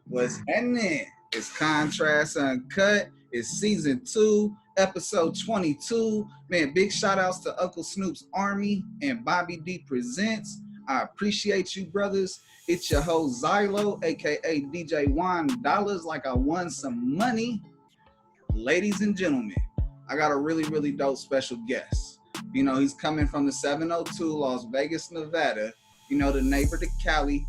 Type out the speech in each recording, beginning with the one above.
What's happening? It's Contrast Uncut. It's season 2, episode 22. Man, big shout outs to Uncle Snoop's Army and Bobby D Presents. I appreciate you, brothers. It's your host Zylo, aka DJ $1, like I won some money. Ladies and gentlemen, I got a really dope special guest. You know, he's coming from the 702 Las Vegas, Nevada. You know, the neighbor to Cali.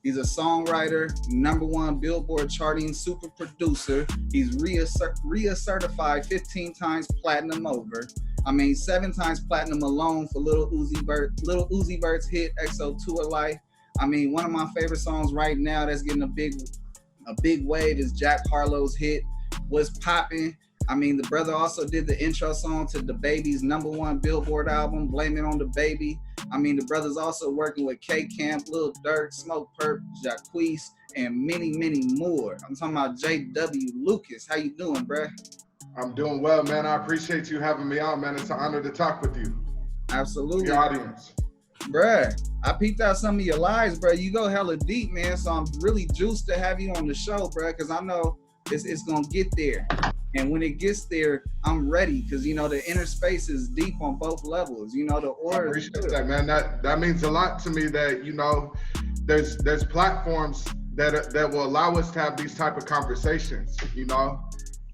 He's a songwriter, #1 Billboard charting super producer. He's RIA certified 15 times platinum over. 7 times platinum alone for Lil Uzi Vert's hit XO2 of Life. One of my favorite songs right now that's getting a big wave is Jack Harlow's hit What's Poppin'. The brother also did the intro song to DaBaby's #1 Billboard album, Blame It on DaBaby. The brother's also working with K Camp, Lil Durk, Smoke Perp, Jacquees, and many more. I'm talking about JW Lucas. How you doing, bruh? I'm doing well, man. I appreciate you having me on, man. It's an honor to talk with you. Absolutely. Your audience. Bruh, I peeped out some of your lives, bruh. You go hella deep, man. So I'm really juiced to have you on the show, bruh, because I know it's going to get there. And when it gets there, I'm ready because, you know, the inner space is deep on both levels. You know, the order. I appreciate that, man. That means a lot to me that, you know, there's platforms that will allow us to have these type of conversations, you know.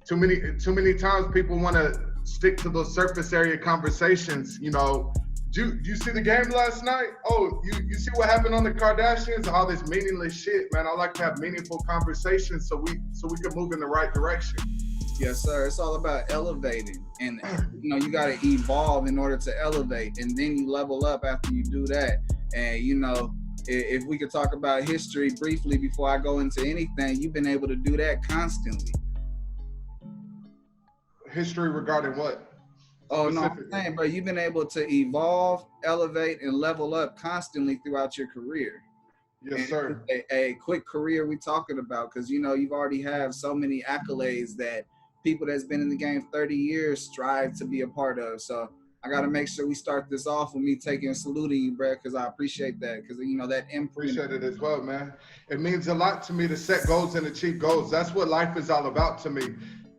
Too many times people want to stick to those surface area conversations, you know. Did you see the game last night? Oh, you see what happened on the Kardashians? All this meaningless shit, man. I like to have meaningful conversations so we can move in the right direction. Yes, sir. It's all about elevating, and you know you got to evolve in order to elevate, and then you level up after you do that. And you know, if we could talk about history briefly before I go into anything, you've been able to do that constantly. History regarding what? Oh no, I'm saying, bro, you've been able to evolve, elevate, and level up constantly throughout your career. Yes, and sir. A quick career we talking about because you know you've already have so many accolades that people that's been in the game 30 years strive to be a part of. So I got to make sure we start this off with me taking and saluting you, bro, because I appreciate that. Because, you know, that imprint. Appreciate it as well, man. It means a lot to me to set goals and achieve goals. That's what life is all about to me.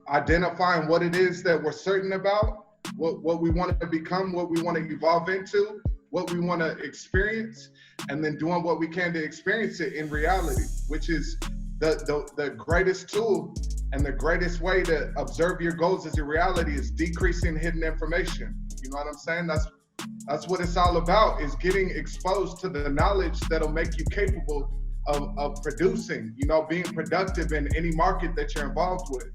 Identifying what it is that we're certain about, what we want to become, what we want to evolve into, what we want to experience, and then doing what we can to experience it in reality, which is the greatest tool. And the greatest way to observe your goals as your reality is decreasing hidden information. You know what I'm saying? That's what it's all about, is getting exposed to the knowledge that'll make you capable of producing, you know, being productive in any market that you're involved with.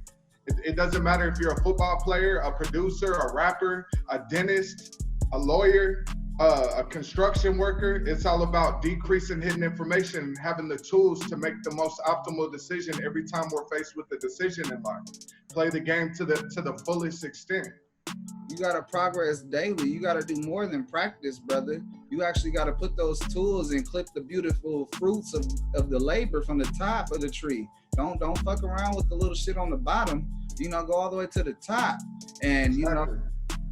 It doesn't matter if you're a football player, a producer, a rapper, a dentist, a lawyer, a construction worker. It's all about decreasing hidden information and having the tools to make the most optimal decision every time we're faced with a decision in life. Play the game to the fullest extent. You got to progress daily. You got to do more than practice, brother. You actually got to put those tools and clip the beautiful fruits of the labor from the top of the tree. Don't fuck around with the little shit on the bottom. You know, go all the way to the top. And, you know,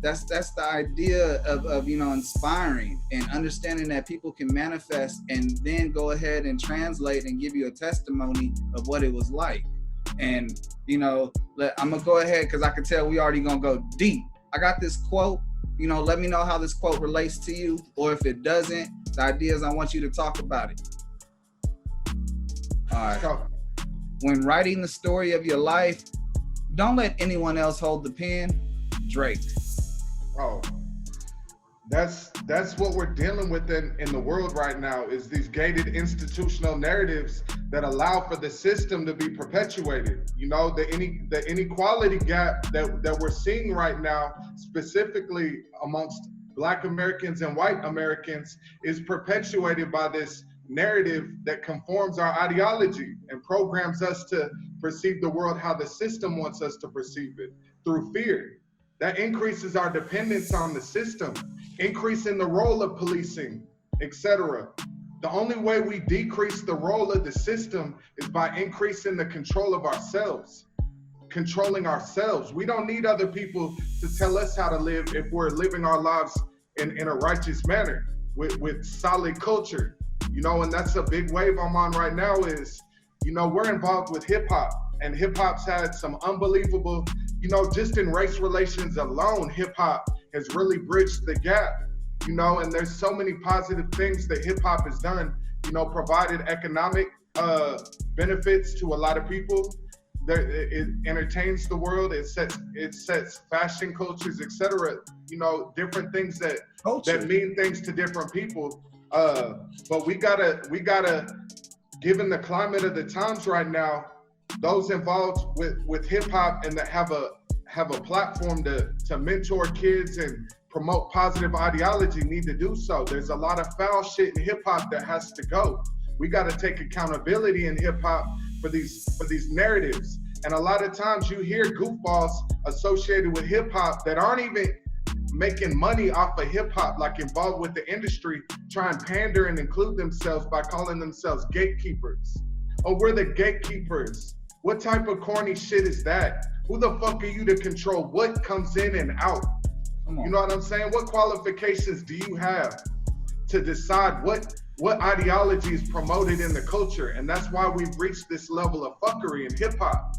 that's the idea of you know, inspiring and understanding that people can manifest and then go ahead and translate and give you a testimony of what it was like. And you know, I'm gonna go ahead because I can tell we already gonna go deep. I got this quote. You know, let me know how this quote relates to you, or if it doesn't, the idea is I want you to talk about it. All right. When writing the story of your life, don't let anyone else hold the pen. Drake. Oh, that's what we're dealing with in the world right now, is these gated institutional narratives that allow for the system to be perpetuated. You know, the inequality gap that we're seeing right now, specifically amongst Black Americans and white Americans, is perpetuated by this narrative that conforms our ideology and programs us to perceive the world how the system wants us to perceive it, through fear. That increases our dependence on the system, increasing the role of policing, etc. The only way we decrease the role of the system is by increasing the control of ourselves, controlling ourselves. We don't need other people to tell us how to live if we're living our lives in a righteous manner with solid culture. You know, and that's a big wave I'm on right now, is You know, we're involved with hip hop, and hip hop's had some unbelievable, you know, just in race relations alone, hip hop has really bridged the gap, you know, and there's so many positive things that hip hop has done, you know, provided economic benefits to a lot of people. It entertains the world. It sets fashion cultures, etc. You know, different things that mean things to different people. But we gotta, given the climate of the times right now, those involved with hip hop and that have a platform to mentor kids and promote positive ideology need to do so. There's a lot of foul shit in hip hop that has to go. We got to take accountability in hip hop for these narratives. And a lot of times you hear goofballs associated with hip hop that aren't even making money off of hip hop, like involved with the industry, try and pander and include themselves by calling themselves gatekeepers. Oh, we're the gatekeepers. What type of corny shit is that? Who the fuck are you to control what comes in and out? You know what I'm saying? What qualifications do you have to decide what ideology is promoted in the culture? And that's why we've reached this level of fuckery in hip hop.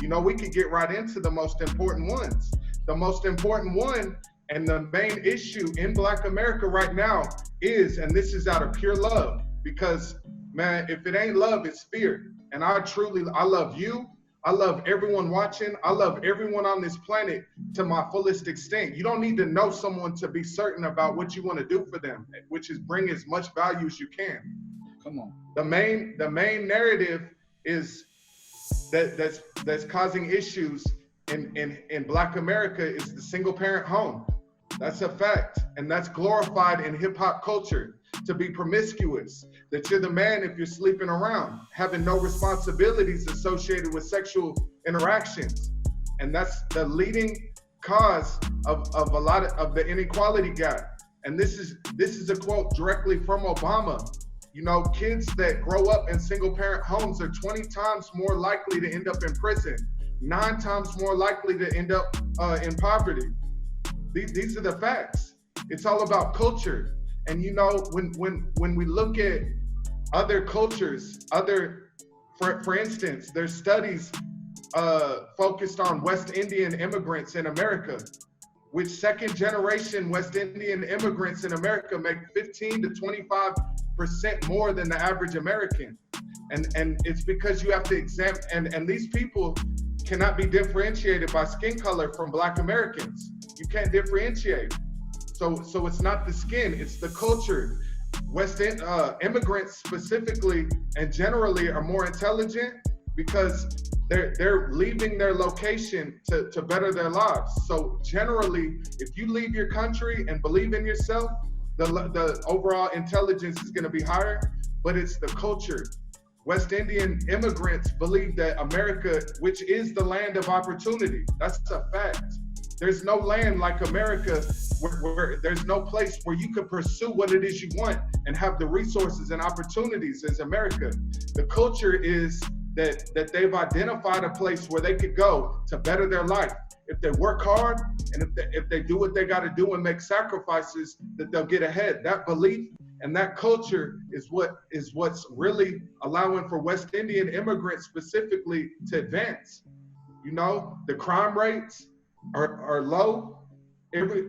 You know, we could get right into the most important ones. The most important one and the main issue in Black America right now is, and this is out of pure love, because man, if it ain't love, it's fear. And I love you. I love everyone watching. I love everyone on this planet to my fullest extent. You don't need to know someone to be certain about what you want to do for them, which is bring as much value as you can. Come on. The main narrative is that's causing issues in Black America is the single parent home. That's a fact. And that's glorified in hip hop culture, to be promiscuous, that you're the man if you're sleeping around, having no responsibilities associated with sexual interactions. And that's the leading cause of a lot of the inequality gap. And this is a quote directly from Obama. You know, kids that grow up in single parent homes are 20 times more likely to end up in prison, 9 times more likely to end up in poverty. These are the facts. It's all about culture. And you know, when we look at other cultures, for instance, there's studies focused on West Indian immigrants in America, which second generation West Indian immigrants in America make 15 to 25% more than the average American. And it's because you have to examine, and these people cannot be differentiated by skin color from Black Americans. You can't differentiate. So it's not the skin, it's the culture. West End immigrants specifically and generally are more intelligent because they're leaving their location to better their lives. So generally, if you leave your country and believe in yourself, the overall intelligence is gonna be higher, but it's the culture. West Indian immigrants believe that America, which is the land of opportunity, that's a fact. There's no land like America where there's no place where you could pursue what it is you want and have the resources and opportunities as America. The culture is that they've identified a place where they could go to better their life. If they work hard and if they do what they got to do and make sacrifices, that they'll get ahead. That belief and that culture is what's really allowing for West Indian immigrants specifically to advance. You know, the crime rates are low.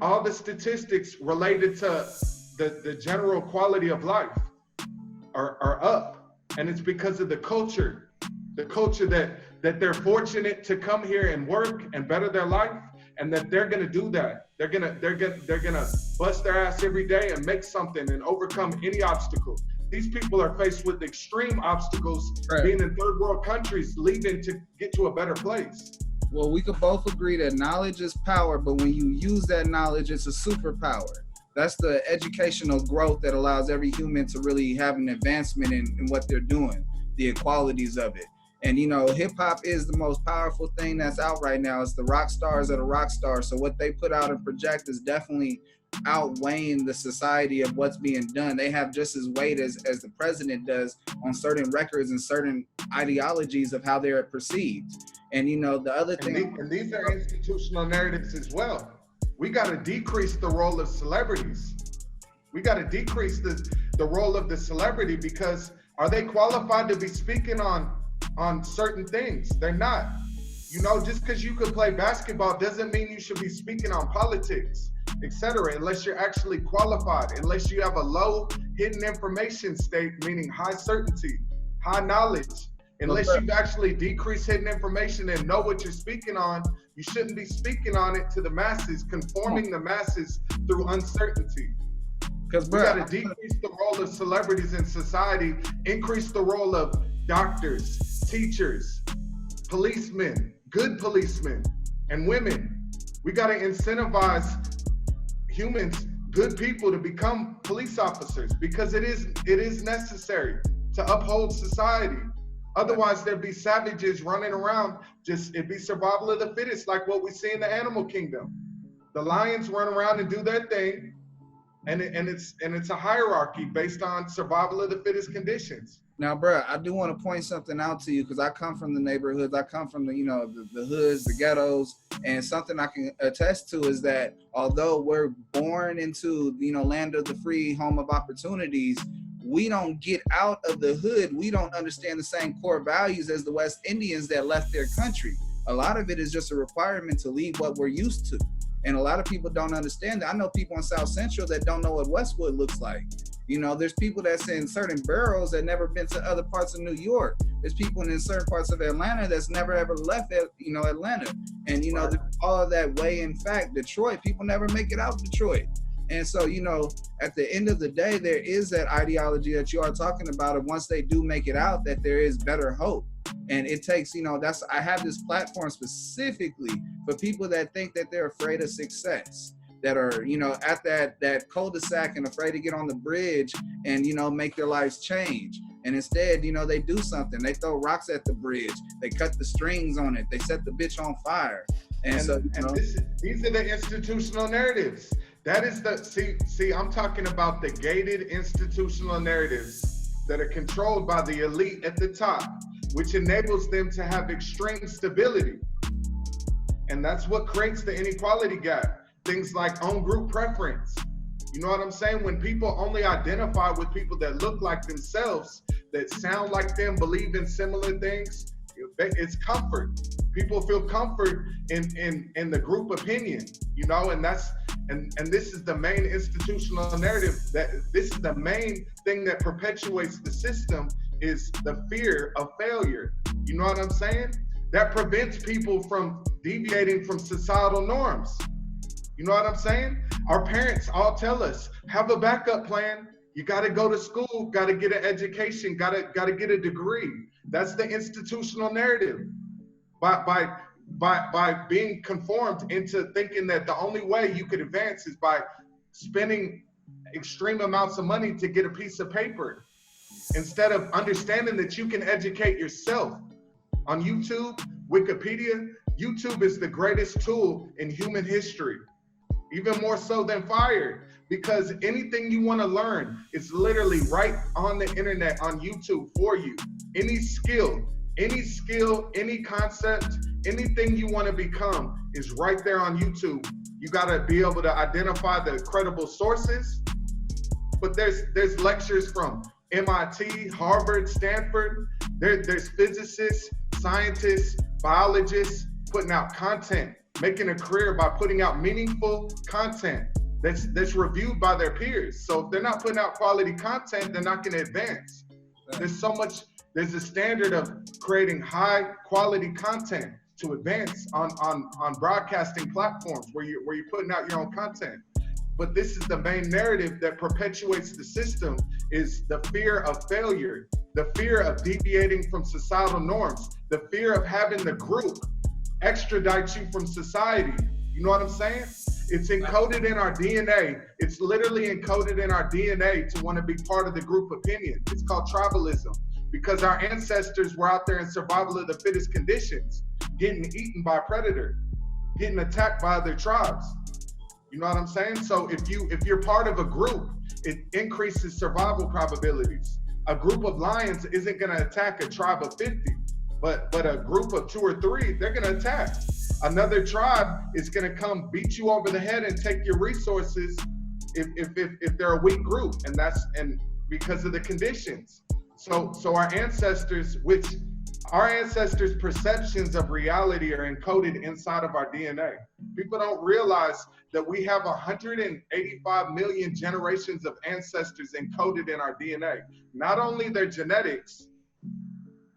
All the statistics related to the general quality of life are up, and it's because of the culture that they're fortunate to come here and work and better their life, and that they're gonna do that. They're gonna bust their ass every day and make something and overcome any obstacle. These people are faced with extreme obstacles, right, being in third world countries, leaving to get to a better place. Well, we could both agree that knowledge is power, but when you use that knowledge, it's a superpower. That's the educational growth that allows every human to really have an advancement in what they're doing, the equalities of it. And you know, hip hop is the most powerful thing that's out right now. It's the rock stars of the rock stars. So what they put out and project is definitely outweighing the society of what's being done. They have just as weight as the president does on certain records and certain ideologies of how they're perceived. And you know, the other thing, and these are institutional narratives as well. We got to decrease the role of celebrities. We got to decrease the role of the celebrity, because are they qualified to be speaking on on certain things. They're not. You know, just because you can play basketball doesn't mean you should be speaking on politics, etc., unless you're actually qualified, unless you have a low hidden information state, meaning high certainty, high knowledge. Unless you've actually decreased hidden information and know what you're speaking on, you shouldn't be speaking on it to the masses, conforming the masses through uncertainty. Because we got to decrease the role of celebrities in society, increase the role of doctors, teachers, policemen, good policemen, and women. We got to incentivize humans, good people, to become police officers, because it is necessary to uphold society. Otherwise, there'd be savages running around. It'd be survival of the fittest, like what we see in the animal kingdom. The lions run around and do their thing, and it's a hierarchy based on survival of the fittest conditions. Now, bro, I do want to point something out to you, because I come from the neighborhoods. I come from the hoods, the ghettos, and something I can attest to is that although we're born into land of the free, home of opportunities, we don't get out of the hood. We don't understand the same core values as the West Indians that left their country. A lot of it is just a requirement to leave what we're used to. And a lot of people don't understand that. I know people in South Central that don't know what Westwood looks like. There's people that's in certain boroughs that never been to other parts of New York. There's people in certain parts of Atlanta that's never ever left Atlanta. And all of that way, in fact, Detroit, people never make it out Detroit. And so, at the end of the day, there is that ideology that you are talking about of once they do make it out, that there is better hope. And it takes, I have this platform specifically for people that think that they're afraid of success, that are, at that cul-de-sac and afraid to get on the bridge and, make their lives change. And instead, they do something. They throw rocks at the bridge. They cut the strings on it. They set the bitch on fire. And so, these are the institutional narratives. That is see, I'm talking about the gated institutional narratives that are controlled by the elite at the top, which enables them to have extreme stability. And that's what creates the inequality gap. Things like own group preference. You know what I'm saying? When people only identify with people that look like themselves, that sound like them, believe in similar things, it's comfort. People feel comfort in the group opinion, and this is the main institutional narrative, that this is the main thing that perpetuates the system, is the fear of failure. You know what I'm saying? That prevents people from deviating from societal norms. You know what I'm saying? Our parents all tell us, have a backup plan. You got to go to school, got to get an education, got to get a degree. That's the institutional narrative. By being conformed into thinking that the only way you could advance is by spending extreme amounts of money to get a piece of paper, instead of understanding that you can educate yourself. On YouTube, Wikipedia, YouTube is the greatest tool in human history, even more so than fire, because anything you want to learn is literally right on the internet, on YouTube for you. Any skill, any concept, anything you want to become is right there on YouTube. You got to be able to identify the credible sources, but there's lectures from MIT, Harvard, Stanford. There's physicists, scientists, biologists putting out content, making a career by putting out meaningful content that's reviewed by their peers. So if they're not putting out quality content, they're not going to advance. There's a standard of creating high quality content to advance on broadcasting platforms where you're putting out your own content. But this is the main narrative that perpetuates the system, is the fear of failure, the fear of deviating from societal norms, the fear of having the group extradite you from society. You know what I'm saying? It's encoded in our DNA. It's literally encoded in our DNA to want to be part of the group opinion. It's called tribalism, because our ancestors were out there in survival of the fittest conditions, getting eaten by a predator, getting attacked by other tribes. You know what I'm saying? So if you're part of a group, it increases survival probabilities. A group of lions isn't going to attack a tribe of 50, but a group of 2 or 3, they're going to attack. Another tribe is going to come beat you over the head and take your resources if they're a weak group, and because of the conditions. So our ancestors, which Our ancestors' perceptions of reality are encoded inside of our DNA. People don't realize that we have 185 million generations of ancestors encoded in our DNA. Not only their genetics,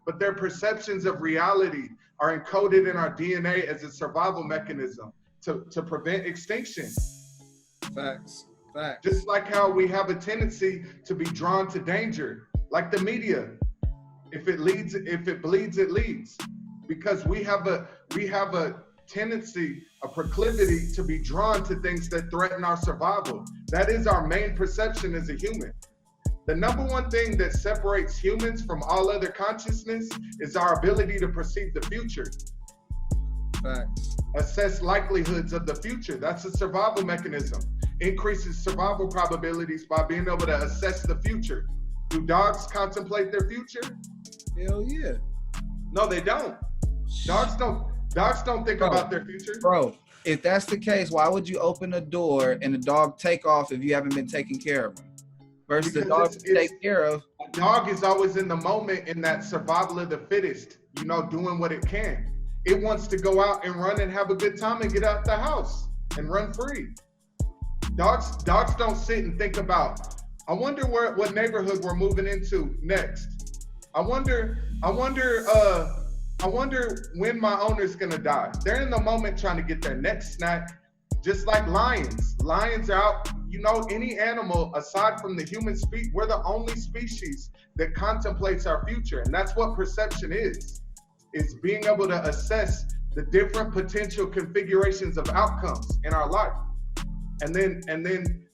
but their perceptions of reality are encoded in our DNA as a survival mechanism to prevent extinction. Facts. Facts. Just like how we have a tendency to be drawn to danger, like the media. If it bleeds, it leads. Because we have a tendency, a proclivity to be drawn to things that threaten our survival. That is our main perception as a human. The number one thing that separates humans from all other consciousness is our ability to perceive the future. Facts. Assess likelihoods of the future. That's a survival mechanism. Increases survival probabilities by being able to assess the future. Do dogs contemplate their future? Hell yeah. No, they don't. Dogs don't think about their future. Bro, if that's the case, why would you open a door and the dog take off if you haven't been taking care of him? Versus the dog to take care of. A dog is always in the moment, in that survival of the fittest, doing what it can. It wants to go out and run and have a good time and get out the house and run free. Dogs don't sit and think about, I wonder what neighborhood we're moving into next. I wonder when my owner's gonna die. They're in the moment trying to get their next snack, just like lions. Lions are out, any animal aside from the human species, we're the only species that contemplates our future. And that's what perception is being able to assess the different potential configurations of outcomes in our life. And then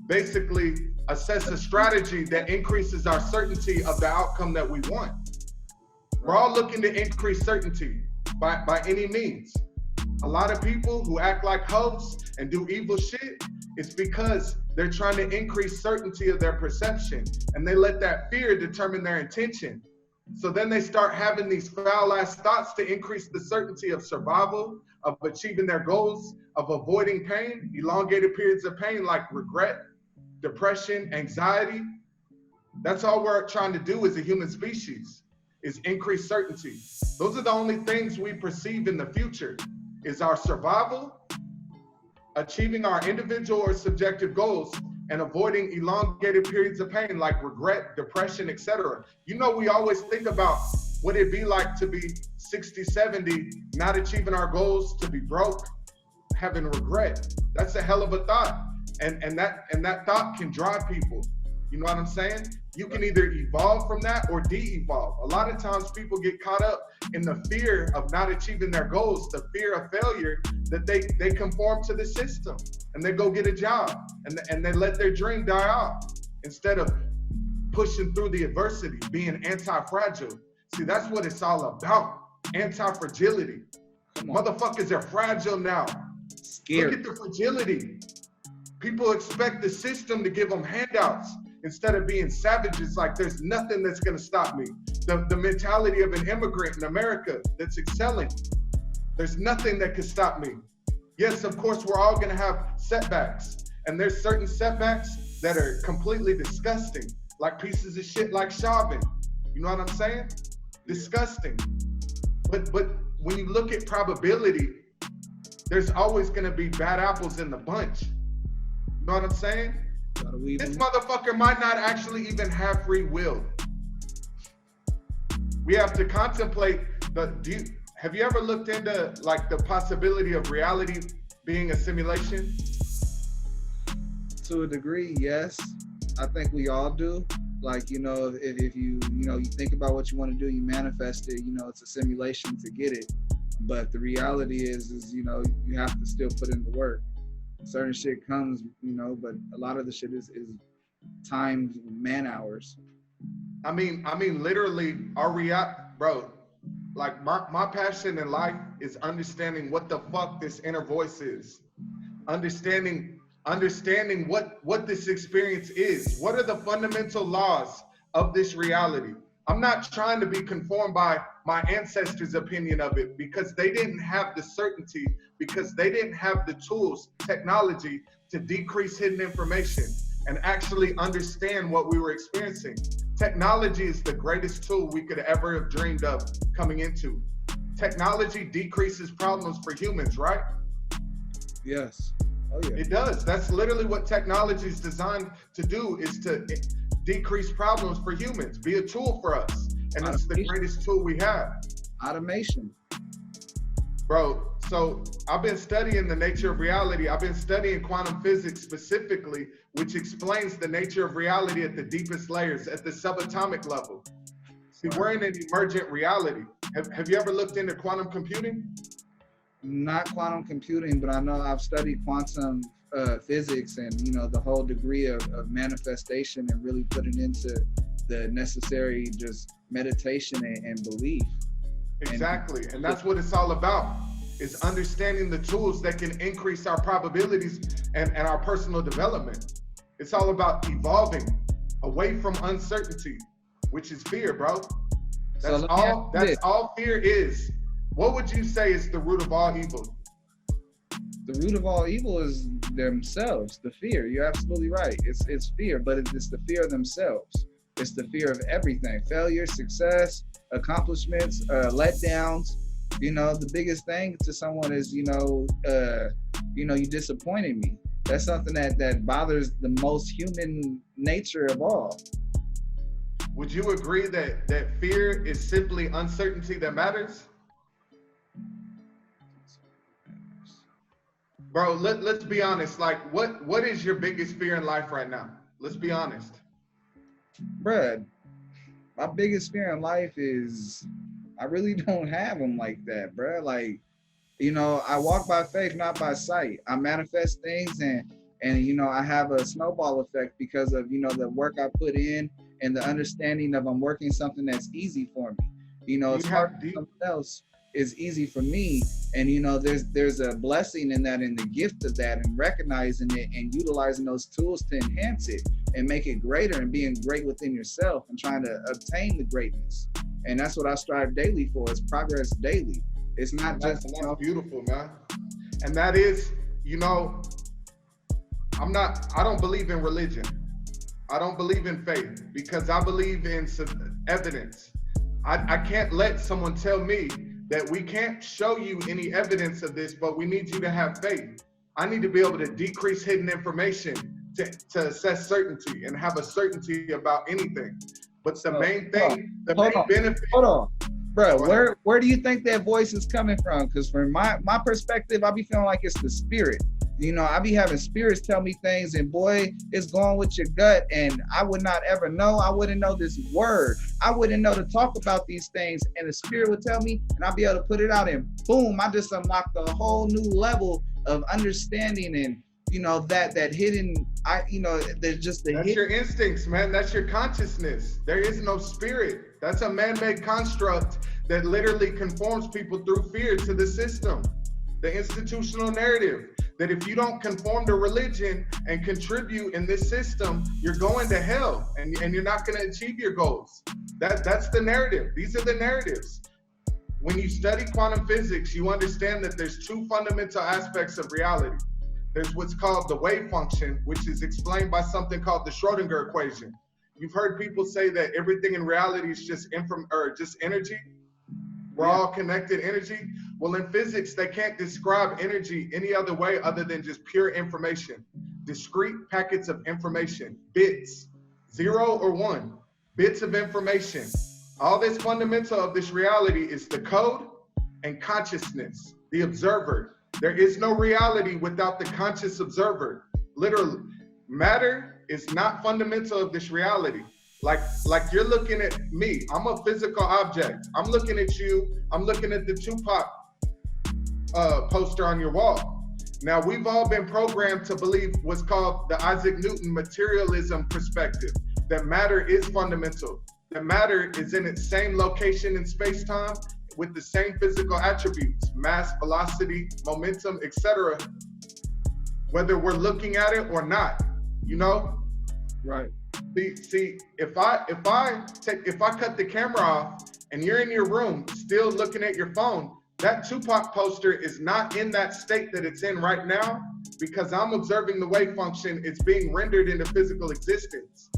basically assess a strategy that increases our certainty of the outcome that we want. We're all looking to increase certainty by any means. A lot of people who act like hoes and do evil shit, it's because they're trying to increase certainty of their perception, and they let that fear determine their intention. So then they start having these foul ass thoughts to increase the certainty of survival, of achieving their goals, of avoiding pain, elongated periods of pain like regret, depression, anxiety. That's all we're trying to do as a human species, is increase certainty. Those are the only things we perceive in the future, is our survival, achieving our individual or subjective goals, and avoiding elongated periods of pain like regret, depression, etc. We always think about what it'd be like to be 60, 70, not achieving our goals, to be broke, having regret. That's a hell of a thought. And that thought can drive people. You know what I'm saying? You can either evolve from that or de-evolve. A lot of times people get caught up in the fear of not achieving their goals, the fear of failure, that they conform to the system and they go get a job and they let their dream die off instead of pushing through the adversity, being anti-fragile. See, that's what it's all about. Anti-fragility. Motherfuckers are fragile now. Scared. Look at the fragility. People expect the system to give them handouts instead of being savages, like there's nothing that's gonna stop me. The mentality of an immigrant in America that's excelling, there's nothing that can stop me. Yes, of course, we're all gonna have setbacks, and there's certain setbacks that are completely disgusting, like pieces of shit like Chauvin. You know what I'm saying? Disgusting. But when you look at probability, there's always gonna be bad apples in the bunch. You know what I'm saying? This motherfucker might not actually even have free will. We have to contemplate have you ever looked into like the possibility of reality being a simulation? To a degree, yes. I think we all do. Like, if you think about what you want to do, you manifest it, it's a simulation to get it. But the reality is you have to still put in the work. Certain shit comes, but a lot of the shit is timed man hours. I mean, literally, bro, like my passion in life is understanding what the fuck this inner voice is. Understanding what this experience is. What are the fundamental laws of this reality? I'm not trying to be conformed by my ancestors' opinion of it, because they didn't have the certainty, because they didn't have the tools, technology to decrease hidden information and actually understand what we were experiencing. Technology is the greatest tool we could ever have dreamed of coming into. Technology decreases problems for humans, right? Yes. Oh yeah. It does. That's literally what technology is designed to do, is to decrease problems for humans, be a tool for us. And it's the greatest tool we have. Automation. Bro, so I've been studying the nature of reality. I've been studying quantum physics specifically, which explains the nature of reality at the deepest layers, at the subatomic level. See, we're in an emergent reality. Have you ever looked into quantum computing? Not quantum computing, but I know I've studied quantum physics and, you know, the whole degree of manifestation and really putting into the necessary just meditation and belief. Exactly, and that's what it's all about, is understanding the tools that can increase our probabilities and our personal development. It's all about evolving away from uncertainty, which is fear, bro. That's all fear is. What would you say is the root of all evil? The root of all evil is themselves, the fear. You're absolutely right. It's fear, but it's the fear of themselves. It's the fear of everything: failure, success, accomplishments, letdowns. You know, the biggest thing to someone is, you disappointed me. That's something that bothers the most human nature of all. Would you agree that fear is simply uncertainty that matters? Bro, let's be honest. Like, what is your biggest fear in life right now? Let's be honest. Bruh, my biggest fear in life is I really don't have them like that, bruh. Like, you know, I walk by faith, not by sight. I manifest things and you know, I have a snowball effect because of, you know, the work I put in and the understanding of I'm working something that's easy for me. You know, it's hard for someone else is easy for me. And, you know, there's a blessing in that and the gift of that and recognizing it and utilizing those tools to enhance it and make it greater and being great within yourself and trying to obtain the greatness. And that's what I strive daily for, is progress daily. It's not just, you know, beautiful, man. And that is, you know, I don't believe in religion. I don't believe in faith because I believe in some evidence. I can't let someone tell me that we can't show you any evidence of this, but we need you to have faith. I need to be able to decrease hidden information to assess certainty and have a certainty about anything. But the main thing, the main benefit. Hold on, bro. Where do you think that voice is coming from? Because from my perspective, I be feeling like it's the spirit. You know, I be having spirits tell me things, and boy, it's going with your gut. And I would not ever know. I wouldn't know this word. I wouldn't know to talk about these things. And the spirit would tell me, and I'll be able to put it out. And boom, I just unlocked a whole new level of understanding. And you know that hidden. There's just the. That's your instincts, man. That's your consciousness. There is no spirit. That's a man-made construct that literally conforms people through fear to the system, the institutional narrative. That if you don't conform to religion and contribute in this system, you're going to hell and you're not going to achieve your goals. That's the narrative. These are the narratives. When you study quantum physics, you understand that there's two fundamental aspects of reality. There's what's called the wave function, which is explained by something called the Schrodinger equation. You've heard people say that everything in reality is just energy. We're all connected energy. Well, in physics, they can't describe energy any other way other than just pure information. Discrete packets of information, bits, 0 or 1, bits of information. All that's fundamental of this reality is the code and consciousness, the observer. There is no reality without the conscious observer. Literally, matter is not fundamental of this reality. Like you're looking at me, I'm a physical object. I'm looking at you, I'm looking at the Tupac poster on your wall. Now, we've all been programmed to believe what's called the Isaac Newton materialism perspective, that matter is fundamental, that matter is in its same location in space-time with the same physical attributes, mass, velocity, momentum, etc., whether we're looking at it or not, you know? Right. See, if I cut the camera off and you're in your room still looking at your phone, that Tupac poster is not in that state that it's in right now because I'm observing the wave function. It's being rendered into physical existence.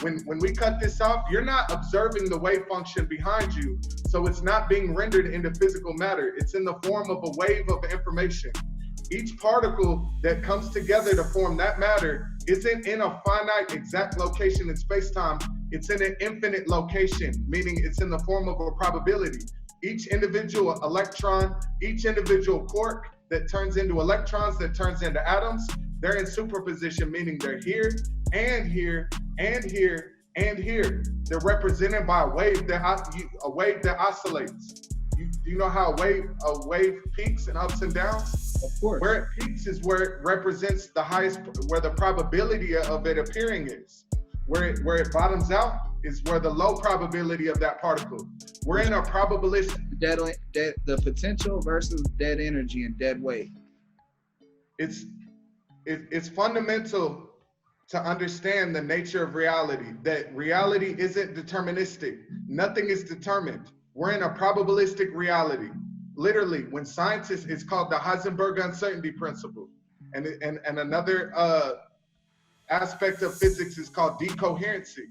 when we cut this off, you're not observing the wave function behind you. So it's not being rendered into physical matter. It's in the form of a wave of information. Each particle that comes together to form that matter isn't in a finite exact location in space-time. It's in an infinite location, meaning it's in the form of a probability. Each individual electron, each individual quark that turns into electrons, that turns into atoms, they're in superposition, meaning they're here and here and here and here. They're represented by a wave that oscillates. Do you know how a wave peaks and ups and downs? Of course. Where it peaks is where it represents the highest, where the probability of it appearing is. Where it bottoms out is where the low probability of that particle. We're in a probabilistic. The potential versus dead energy and dead weight. It's fundamental to understand the nature of reality, that reality isn't deterministic. Nothing is determined. We're in a probabilistic reality. Literally, when scientists, it's called the Heisenberg uncertainty principle. And another aspect of physics is called decoherency.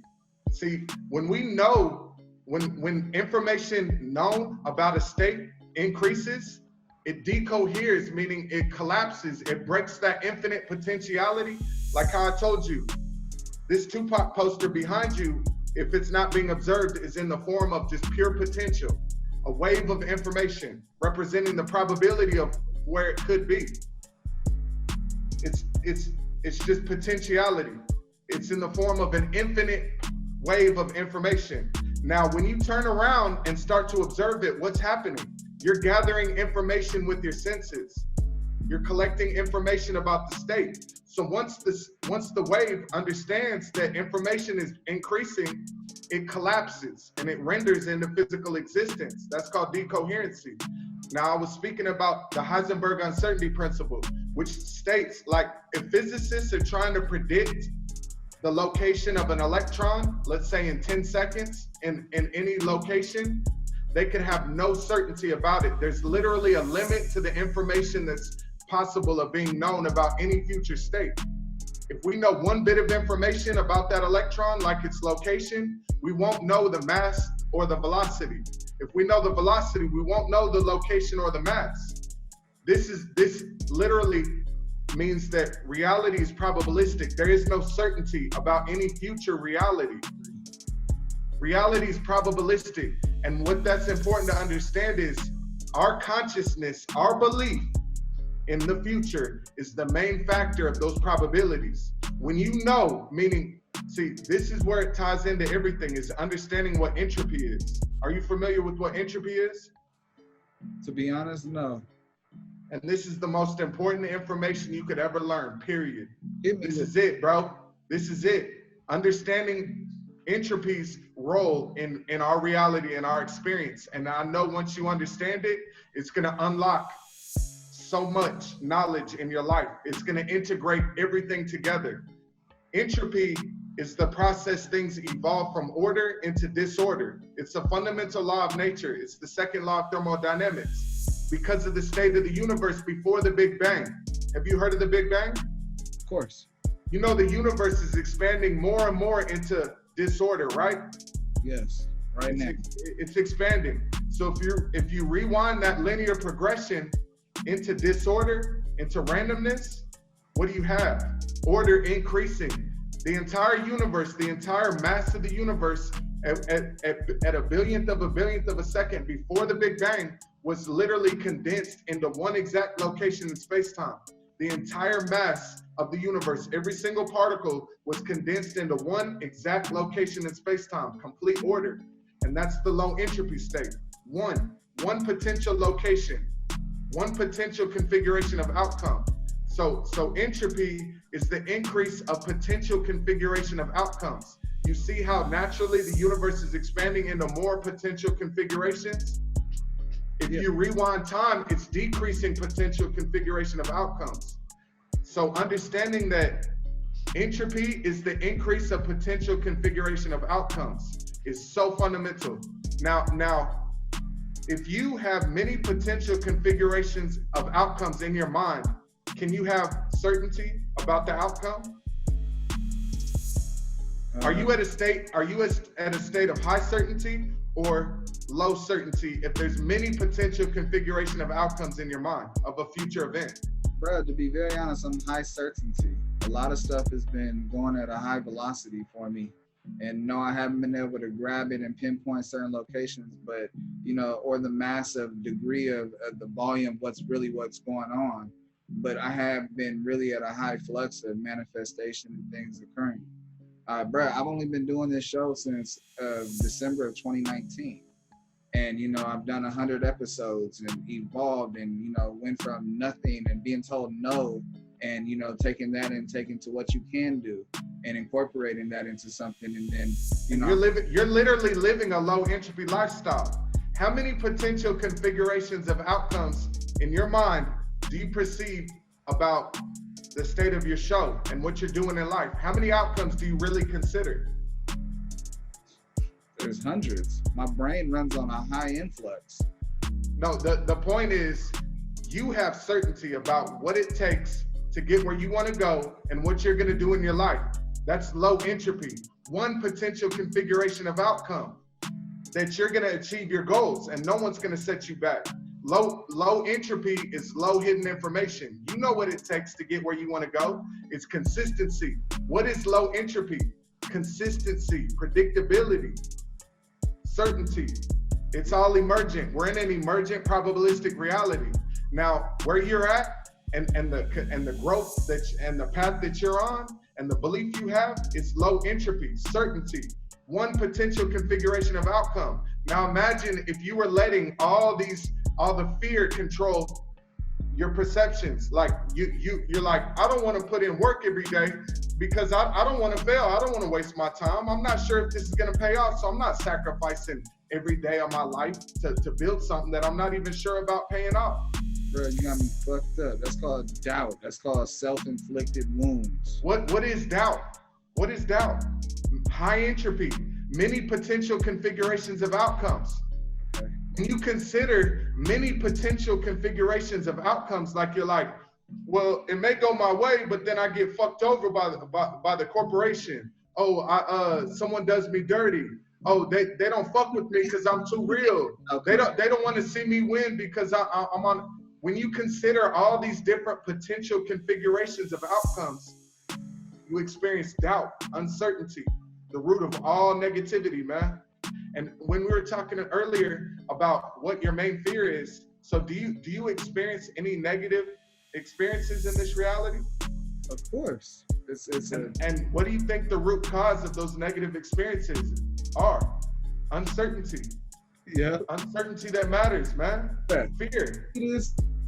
See, when we know, when information known about a state increases, it decoheres, meaning it collapses, it breaks that infinite potentiality. Like how I told you, this Tupac poster behind you, if it's not being observed, is in the form of just pure potential, a wave of information representing the probability of where it could be. It's just potentiality. It's in the form of an infinite wave of information. Now, when you turn around and start to observe it, what's happening? You're gathering information with your senses. You're collecting information about the state. So once the wave understands that information is increasing, it collapses and it renders into physical existence. That's called decoherency. Now, I was speaking about the Heisenberg uncertainty principle, which states, like, if physicists are trying to predict the location of an electron, let's say in 10 seconds, in any location, they can have no certainty about it. There's literally a limit to the information that's possible of being known about any future state. If we know one bit of information about that electron, like its location, we won't know the mass or the velocity. If we know the velocity, we won't know the location or the mass. This literally means that reality is probabilistic. There is no certainty about any future reality. Reality is probabilistic. And what that's important to understand is our consciousness, our belief in the future is the main factor of those probabilities. When you know, meaning, see, this is where it ties into everything, is understanding what entropy is. Are you familiar with what entropy is? To be honest, no. And this is the most important information you could ever learn, period. This is it, bro. This is it. Understanding entropy's role in our reality and our experience. And I know once you understand it, it's gonna unlock so much knowledge in your life. It's gonna integrate everything together. Entropy is the process things evolve from order into disorder. It's a fundamental law of nature. It's the second law of thermodynamics. Because of the state of the universe before the Big Bang. Have you heard of the Big Bang? Of course. You know the universe is expanding more and more into disorder, right? Yes, right now. It's expanding. So if you rewind that linear progression into disorder, into randomness, what do you have? Order increasing. The entire universe, the entire mass of the universe at a billionth of a second before the Big Bang was literally condensed into one exact location in space-time. The entire mass of the universe, every single particle was condensed into one exact location in space-time, complete order. And that's the low entropy state. One potential location, one potential configuration of outcome. So entropy is the increase of potential configuration of outcomes. You see how naturally the universe is expanding into more potential configurations? If you rewind time, it's decreasing potential configuration of outcomes. So understanding that entropy is the increase of potential configuration of outcomes is so fundamental. Now, if you have many potential configurations of outcomes in your mind, can you have certainty about the outcome? Are you at a state of high certainty or low certainty if there's many potential configuration of outcomes in your mind of a future event? Bro, to be very honest, I'm high certainty. A lot of stuff has been going at a high velocity for me. And no, I haven't been able to grab it and pinpoint certain locations, but, you know, or the massive degree of the volume, what's going on. But I have been really at a high flux of manifestation and things occurring. Bro, I've only been doing this show since December of 2019. And, you know, I've done 100 episodes and evolved and, you know, went from nothing and being told no and, you know, taking that and taking to what you can do and incorporating that into something. And then, you know, you're literally living a low entropy lifestyle. How many potential configurations of outcomes in your mind do you perceive about the state of your show and what you're doing in life? How many outcomes do you really consider? There's hundreds. My brain runs on a high influx. No, the point is you have certainty about what it takes to get where you want to go and what you're going to do in your life. That's low entropy. One potential configuration of outcome that you're going to achieve your goals and no one's going to set you back. Low entropy is low hidden information. You know what it takes to get where you want to go. It's consistency. What is low entropy? Consistency, predictability, certainty. It's all emergent. We're in an emergent probabilistic reality. Now, where you're at and the growth and the path that you're on and the belief you have is low entropy, certainty, one potential configuration of outcome. Now imagine if you were letting all the fear control your perceptions. Like you're like, I don't want to put in work every day because I don't want to fail. I don't want to waste my time. I'm not sure if this is going to pay off. So I'm not sacrificing every day of my life to build something that I'm not even sure about paying off. Bro, you got me fucked up. That's called doubt. That's called self-inflicted wounds. What is doubt? What is doubt? High entropy, many potential configurations of outcomes. Okay. When you consider many potential configurations of outcomes, like you're like, well, it may go my way, but then I get fucked over by the corporation. Oh, someone does me dirty. Oh, they don't fuck with me because I'm too real. Okay. They don't want to see me win because I'm on. When you consider all these different potential configurations of outcomes, you experience doubt, uncertainty, the root of all negativity, man. And when we were talking earlier about what your main fear is, so do you experience any negative experiences in this reality? Of course. And what do you think the root cause of those negative experiences are? Uncertainty. Yeah. Uncertainty that matters, man. Yeah. Fear.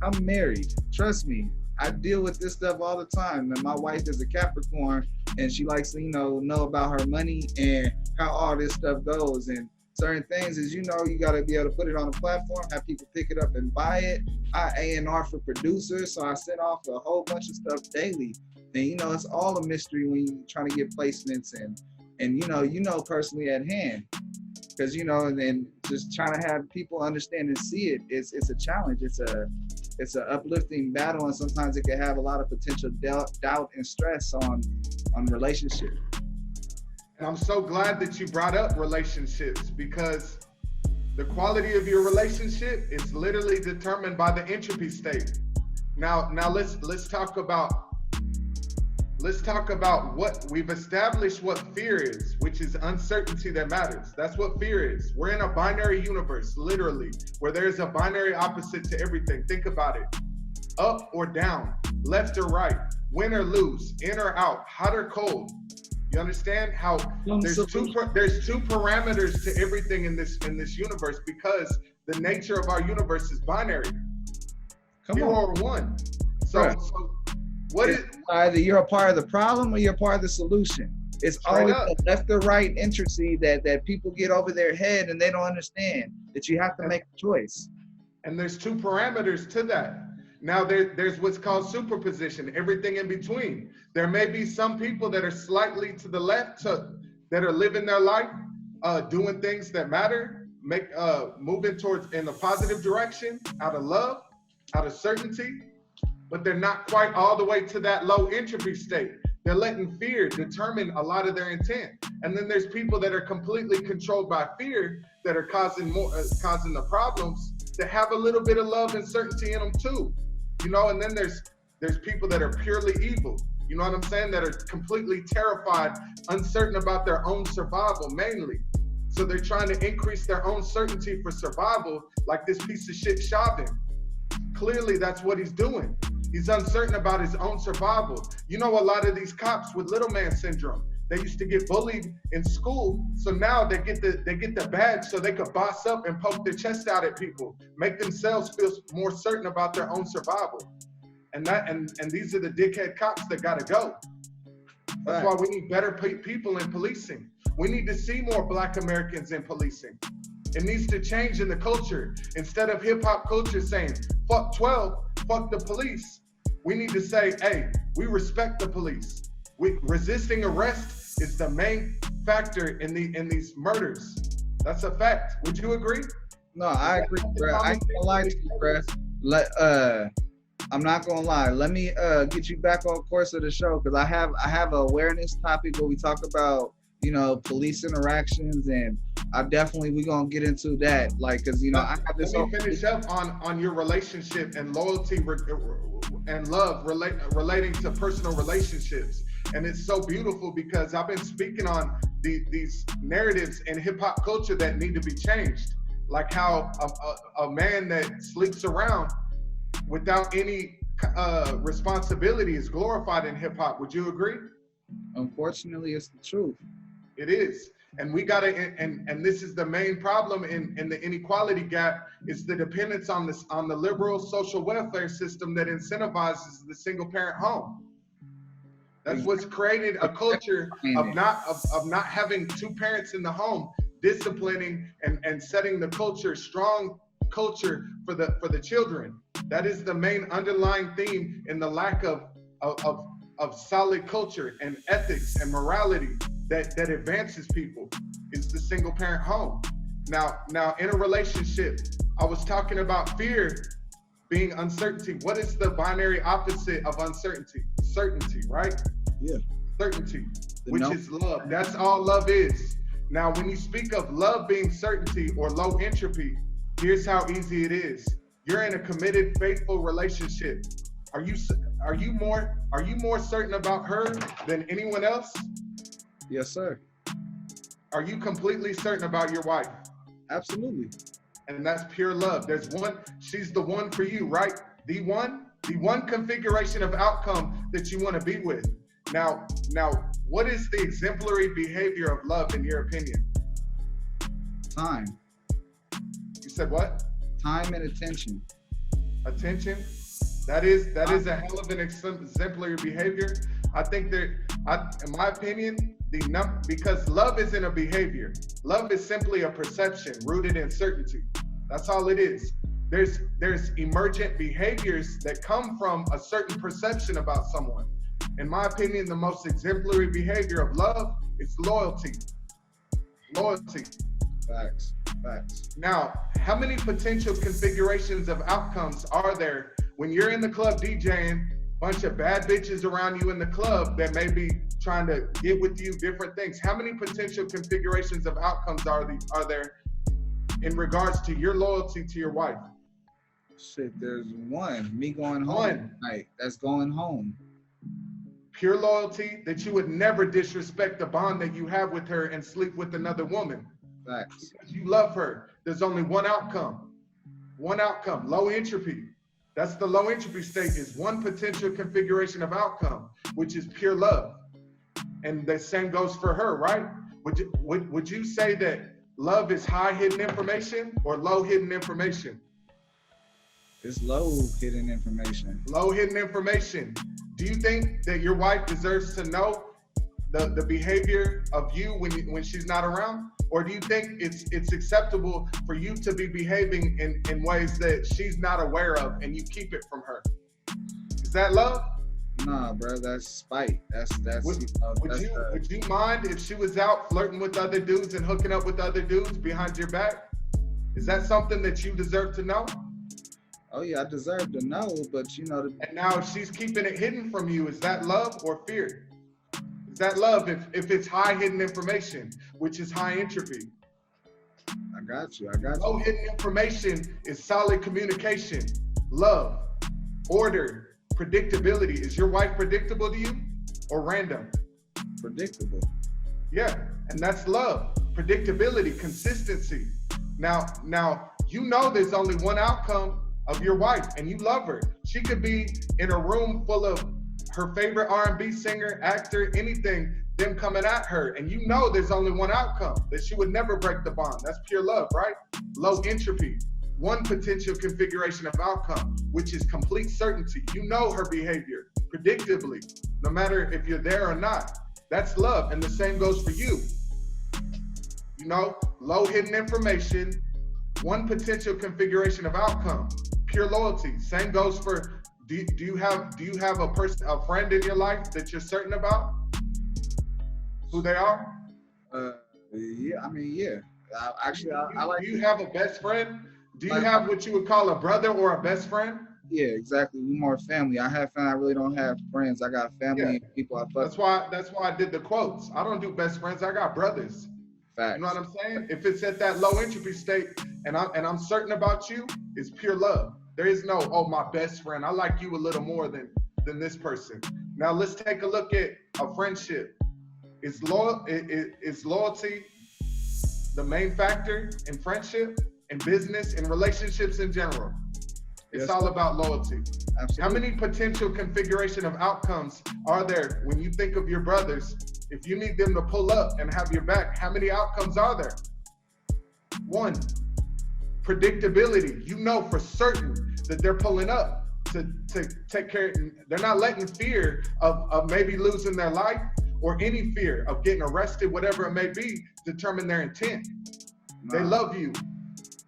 I'm married. Trust me. I deal with this stuff all the time. And my wife is a Capricorn and she likes to, know about her money and how all this stuff goes. And certain things is, you got to be able to put it on a platform, have people pick it up and buy it. I A&R for producers, so I send off a whole bunch of stuff daily. And, it's all a mystery when you're trying to get placements and personally at hand. Because, and then just trying to have people understand and see it, it's a challenge. It's an uplifting battle, and sometimes it can have a lot of potential doubt and stress on relationships. And I'm so glad that you brought up relationships, because the quality of your relationship is literally determined by the entropy state. Now let's talk about what we've established, what fear is, which is uncertainty that matters. That's what fear is. We're in a binary universe, literally, where there's a binary opposite to everything. Think about it. Up or down, left or right, win or lose, in or out, hot or cold. You understand how there's two parameters to everything in this universe, because the nature of our universe is binary. Zero or one. So what is either you're a part of the problem or you're a part of the solution. It's always the left or right entropy that people get over their head and they don't understand that you have to make a choice. And there's two parameters to that. Now there's what's called superposition, everything in between. There may be some people that are slightly to the left that are living their life, doing things that matter, moving towards in a positive direction, out of love, out of certainty, but they're not quite all the way to that low entropy state. They're letting fear determine a lot of their intent. And then there's people that are completely controlled by fear that are causing the problems, that have a little bit of love and certainty in them too. You know, and then there's people that are purely evil. You know what I'm saying? That are completely terrified, uncertain about their own survival mainly. So they're trying to increase their own certainty for survival, like this piece of shit Chauvin. Clearly that's what he's doing. He's uncertain about his own survival. You know, a lot of these cops with little man syndrome, they used to get bullied in school, so now they get the badge so they could boss up and poke their chest out at people, make themselves feel more certain about their own survival. And these are the dickhead cops that gotta go. That's why we need better people in policing. We need to see more Black Americans in policing. It needs to change in the culture. Instead of hip hop culture saying, fuck 12, fuck the police, we need to say, hey, we respect the police. Resisting arrest is the main factor in these murders. That's a fact. Would you agree? No, I agree, bro. I ain't gonna lie to you, bro. I'm not gonna lie. Let me get you back on course of the show, because I have an awareness topic where we talk about, you know, police interactions, and we're gonna get into that, like, because, you know, I have this. Let me finish up on your relationship and loyalty and love relating to personal relationships. And it's so beautiful because I've been speaking on these narratives in hip hop culture that need to be changed, like how a man that sleeps around without any responsibility is glorified in hip hop. Would you agree? Unfortunately, it's the truth. It is. And we gotta, and this is the main problem in the inequality gap, is the dependence on the liberal social welfare system that incentivizes the single parent home. That's what's created a culture of not having two parents in the home, disciplining and setting the culture, strong culture for the children. That is the main underlying theme in the lack of solid culture and ethics and morality that advances people. It's the single parent home. Now in a relationship, I was talking about fear being uncertainty. What is the binary opposite of uncertainty? Certainty, right? Yeah. Certainty, which is love. That's all love is. Now, when you speak of love being certainty or low entropy, here's how easy it is. You're in a committed, faithful relationship. Are you more certain about her than anyone else? Yes, sir. Are you completely certain about your wife? Absolutely. And that's pure love. There's one, she's the one for you, right? The one configuration of outcome that you want to be with. Now, what is the exemplary behavior of love in your opinion? Time. You said what? Time and attention. Attention? That is a hell of an exemplary behavior. I think that, in my opinion, because love isn't a behavior. Love is simply a perception rooted in certainty. That's all it is. There's emergent behaviors that come from a certain perception about someone. In my opinion, the most exemplary behavior of love is loyalty. Loyalty. Facts. Now, how many potential configurations of outcomes are there when you're in the club DJing, bunch of bad bitches around you in the club that may be trying to get with you, different things? How many potential configurations of outcomes are there in regards to your loyalty to your wife? Shit, there's one. Me going home tonight. That's going home. Pure loyalty, that you would never disrespect the bond that you have with her and sleep with another woman. Facts. Because you love her. There's only one outcome. One outcome, low entropy. That's the low entropy state, is one potential configuration of outcome, which is pure love. And the same goes for her, right? Would you say that love is high hidden information or low hidden information? It's low hidden information. Low hidden information. Do you think that your wife deserves to know the behavior of you when she's not around? Or do you think it's acceptable for you to be behaving in ways that she's not aware of and you keep it from her? Is that love? Nah, bro, that's spite. Would you mind if she was out flirting with other dudes and hooking up with other dudes behind your back? Is that something that you deserve to know? Oh yeah, I deserve to know, but you know. And now if she's keeping it hidden from you, is that love or fear? Is that love if it's high hidden information, which is high entropy? I got you. I got you. Low hidden information is solid communication, love, order, predictability. Is your wife predictable to you or random? Predictable. Yeah, and that's love, predictability, consistency. Now, you know there's only one outcome of your wife, and you love her. She could be in a room full of her favorite R&B singer, actor, anything, them coming at her, and you know there's only one outcome, that she would never break the bond. That's pure love, right? Low entropy, one potential configuration of outcome, which is complete certainty. You know her behavior, predictably, no matter if you're there or not. That's love, and the same goes for you. You know, low hidden information, one potential configuration of outcome, pure loyalty. Same goes for, do you have a friend in your life that you're certain about who they are? Yeah, I mean, yeah. I like. Do you have a best friend? Do you have what you would call a brother or a best friend? Yeah, exactly. We more family. I have family. I really don't have friends. I got family and people I fuck. That's why I did the quotes. I don't do best friends. I got brothers. Facts. You know what I'm saying? If it's at that low entropy state and I'm certain about you, it's pure love. There is no, oh, my best friend. I like you a little more than this person. Now let's take a look at a friendship. Is loyalty the main factor in friendship, in business, in relationships in general? It's all about loyalty. Absolutely. How many potential configuration of outcomes are there when you think of your brothers? If you need them to pull up and have your back, how many outcomes are there? One, predictability. You know for certain that they're pulling up to take care. They're not letting fear of maybe losing their life or any fear of getting arrested, whatever it may be, determine their intent. They love you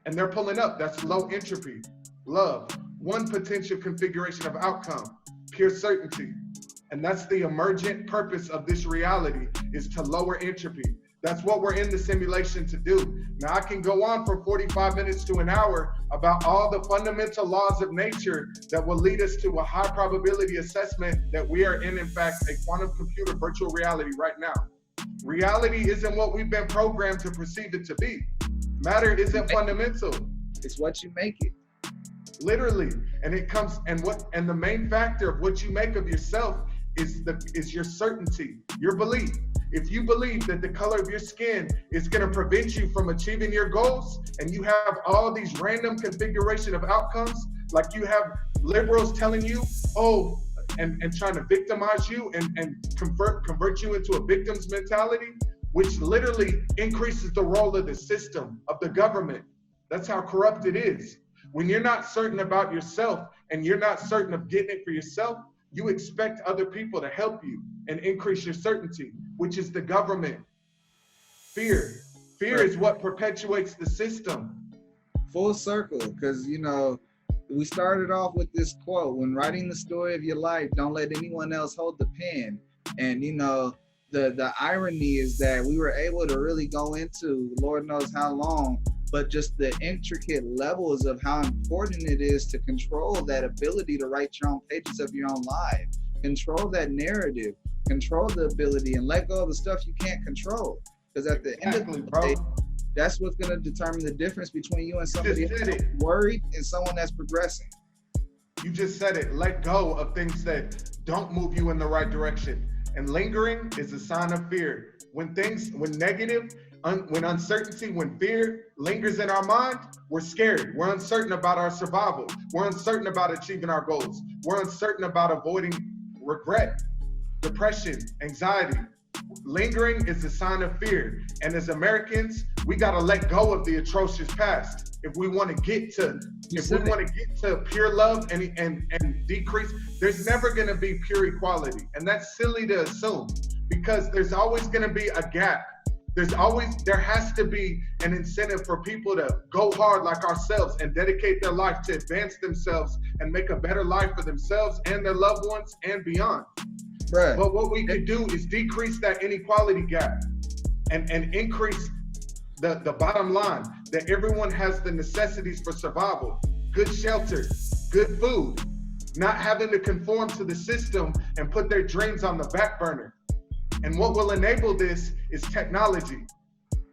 and they're pulling up. That's low entropy. Love, one potential configuration of outcome, pure certainty. And that's the emergent purpose of this reality, is to lower entropy. That's what we're in the simulation to do. Now I can go on for 45 minutes to an hour about all the fundamental laws of nature that will lead us to a high probability assessment that we are in fact, a quantum computer virtual reality right now. Reality isn't what we've been programmed to perceive it to be. Matter isn't fundamental. It's what you make it. Literally, and it comes, and the main factor of what you make of yourself is your certainty, your belief. If you believe that the color of your skin is going to prevent you from achieving your goals, and you have all these random configuration of outcomes, like you have liberals telling you, oh, and trying to victimize you and convert you into a victim's mentality, which literally increases the role of the system, of the government. That's how corrupt it is. When you're not certain about yourself and you're not certain of getting it for yourself, you expect other people to help you and increase your certainty, which is the government. Fear is what perpetuates the system. Full circle, because, you know, we started off with this quote: when writing the story of your life, don't let anyone else hold the pen. And, you know, the irony is that we were able to really go into Lord knows how long, but just the intricate levels of how important it is to control that ability to write your own pages of your own life, control that narrative, control the ability, and let go of the stuff you can't control. Because at the end of the day, that's what's going to determine the difference between you and somebody that's worried and someone that's progressing. You just said it. Let go of things that don't move you in the right direction. And lingering is a sign of fear. When negative, when uncertainty, when fear lingers in our mind, we're scared. We're uncertain about our survival. We're uncertain about achieving our goals. We're uncertain about avoiding regret, depression, anxiety. Lingering is a sign of fear. And as Americans, we got to let go of the atrocious past. If we want to get to pure love and decrease, there's never going to be pure equality. And that's silly to assume, because there's always going to be a gap. There has to be an incentive for people to go hard like ourselves and dedicate their life to advance themselves and make a better life for themselves and their loved ones and beyond. Right. But what we could do is decrease that inequality gap and increase the bottom line, that everyone has the necessities for survival: good shelter, good food, not having to conform to the system and put their dreams on the back burner. And what will enable this is technology.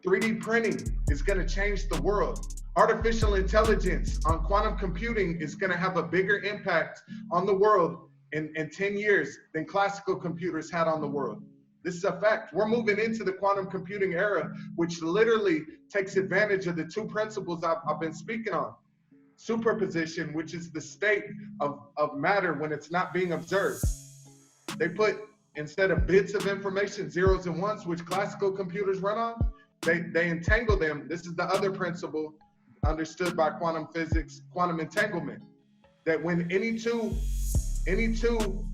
3D printing is going to change the world. Artificial intelligence on quantum computing is going to have a bigger impact on the world in 10 years than classical computers had on the world. This is a fact. We're moving into the quantum computing era, which literally takes advantage of the two principles I've been speaking on. Superposition, which is the state of matter when it's not being observed. They put, instead of bits of information, zeros and ones, which classical computers run on, they entangle them. This is the other principle understood by quantum physics, quantum entanglement, that when any two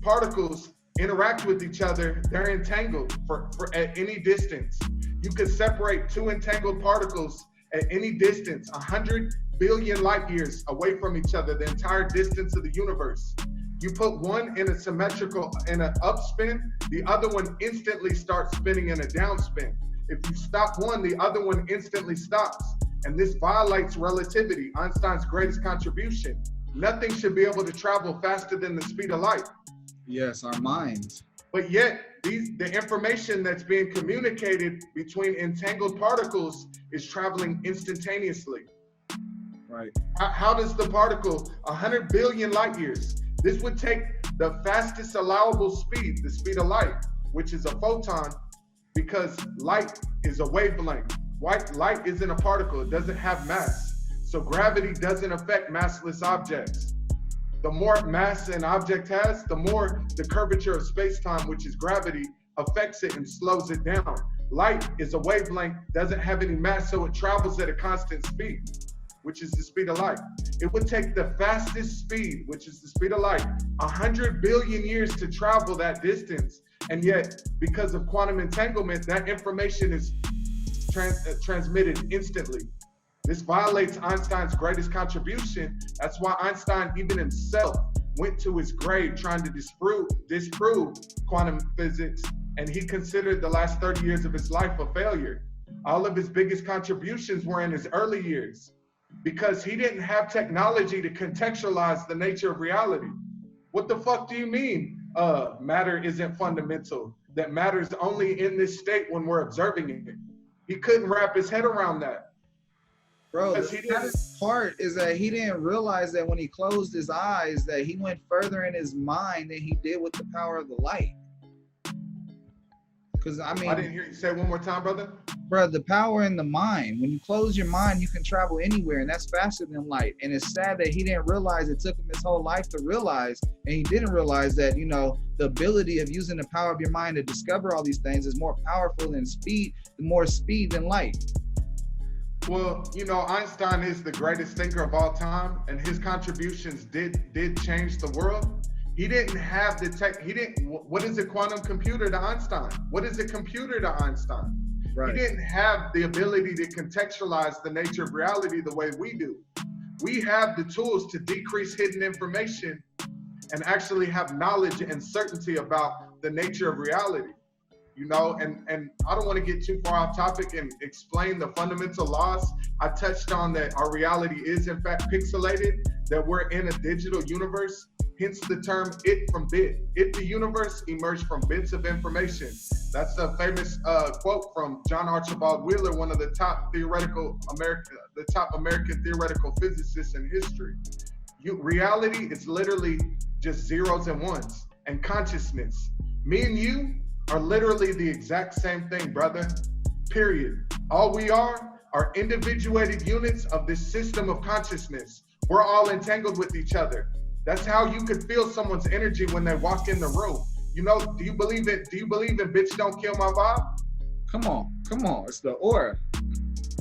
particles interact with each other, they're entangled for at any distance. You could separate two entangled particles at any distance, 100 billion light years away from each other, the entire distance of the universe. You put one in a symmetrical, in an upspin, the other one instantly starts spinning in a downspin. If you stop one, the other one instantly stops. And this violates relativity, Einstein's greatest contribution. Nothing should be able to travel faster than the speed of light. Yes, our minds. But yet, the information that's being communicated between entangled particles is traveling instantaneously. Right. How does the particle, 100 billion light years, this would take the fastest allowable speed, the speed of light, which is a photon, because light is a wavelength. Light isn't a particle, it doesn't have mass. So gravity doesn't affect massless objects. The more mass an object has, the more the curvature of space-time, which is gravity, affects it and slows it down. Light is a wavelength, doesn't have any mass, so it travels at a constant speed, which is the speed of light. It would take the fastest speed, which is the speed of light, 100 billion years to travel that distance. And yet, because of quantum entanglement, that information is transmitted instantly. This violates Einstein's greatest contribution. That's why Einstein, even himself, went to his grave trying to disprove quantum physics, and he considered the last 30 years of his life a failure. All of his biggest contributions were in his early years, because he didn't have technology to contextualize the nature of reality. What the fuck do you mean matter isn't fundamental? That matter is only in this state when we're observing it. He couldn't wrap his head around that. Bro, the saddest part is that he didn't realize that when he closed his eyes that he went further in his mind than he did with the power of the light. Because I mean, I didn't hear you say it one more time, brother. Bro, the power in the mind. When you close your mind, you can travel anywhere, and that's faster than light. And it's sad that he didn't realize. It took him his whole life to realize, and he didn't realize that, you know, the ability of using the power of your mind to discover all these things is more powerful than speed, more speed than light. Well, you know, Einstein is the greatest thinker of all time, and his contributions did change the world. He didn't have the tech. What is a quantum computer to Einstein? What is a computer to Einstein? Right. He didn't have the ability to contextualize the nature of reality the way we do. We have the tools to decrease hidden information and actually have knowledge and certainty about the nature of reality. You know, and I don't want to get too far off topic and explain the fundamental laws. I touched on that our reality is in fact pixelated, that we're in a digital universe, hence the term it from bit. It, the universe, emerged from bits of information. That's a famous quote from John Archibald Wheeler, one of the top American theoretical physicists in history. Reality is literally just zeros and ones, and consciousness. Me and you are literally the exact same thing, brother, period. All we are individuated units of this system of consciousness. We're all entangled with each other. That's how you could feel someone's energy when they walk in the room. You know, do you believe in bitch don't kill my vibe? Come on, it's the aura.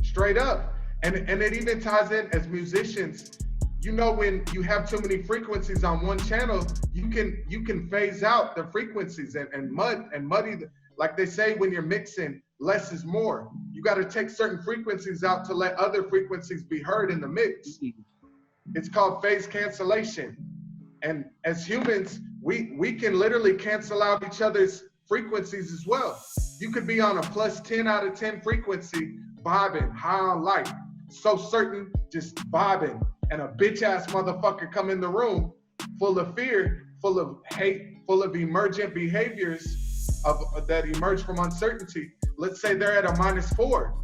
Straight up. And it even ties in as musicians. You know, when you have too many frequencies on one channel, you can phase out the frequencies and muddy like they say when you're mixing, less is more. You got to take certain frequencies out to let other frequencies be heard in the mix. It's called phase cancellation. And as humans, we can literally cancel out each other's frequencies as well. You could be on a plus 10 out of 10 frequency, vibing, high on light, so certain, just vibing. And a bitch ass motherfucker come in the room full of fear, full of hate, full of emergent behaviors, that emerge from uncertainty. Let's say they're at a -4.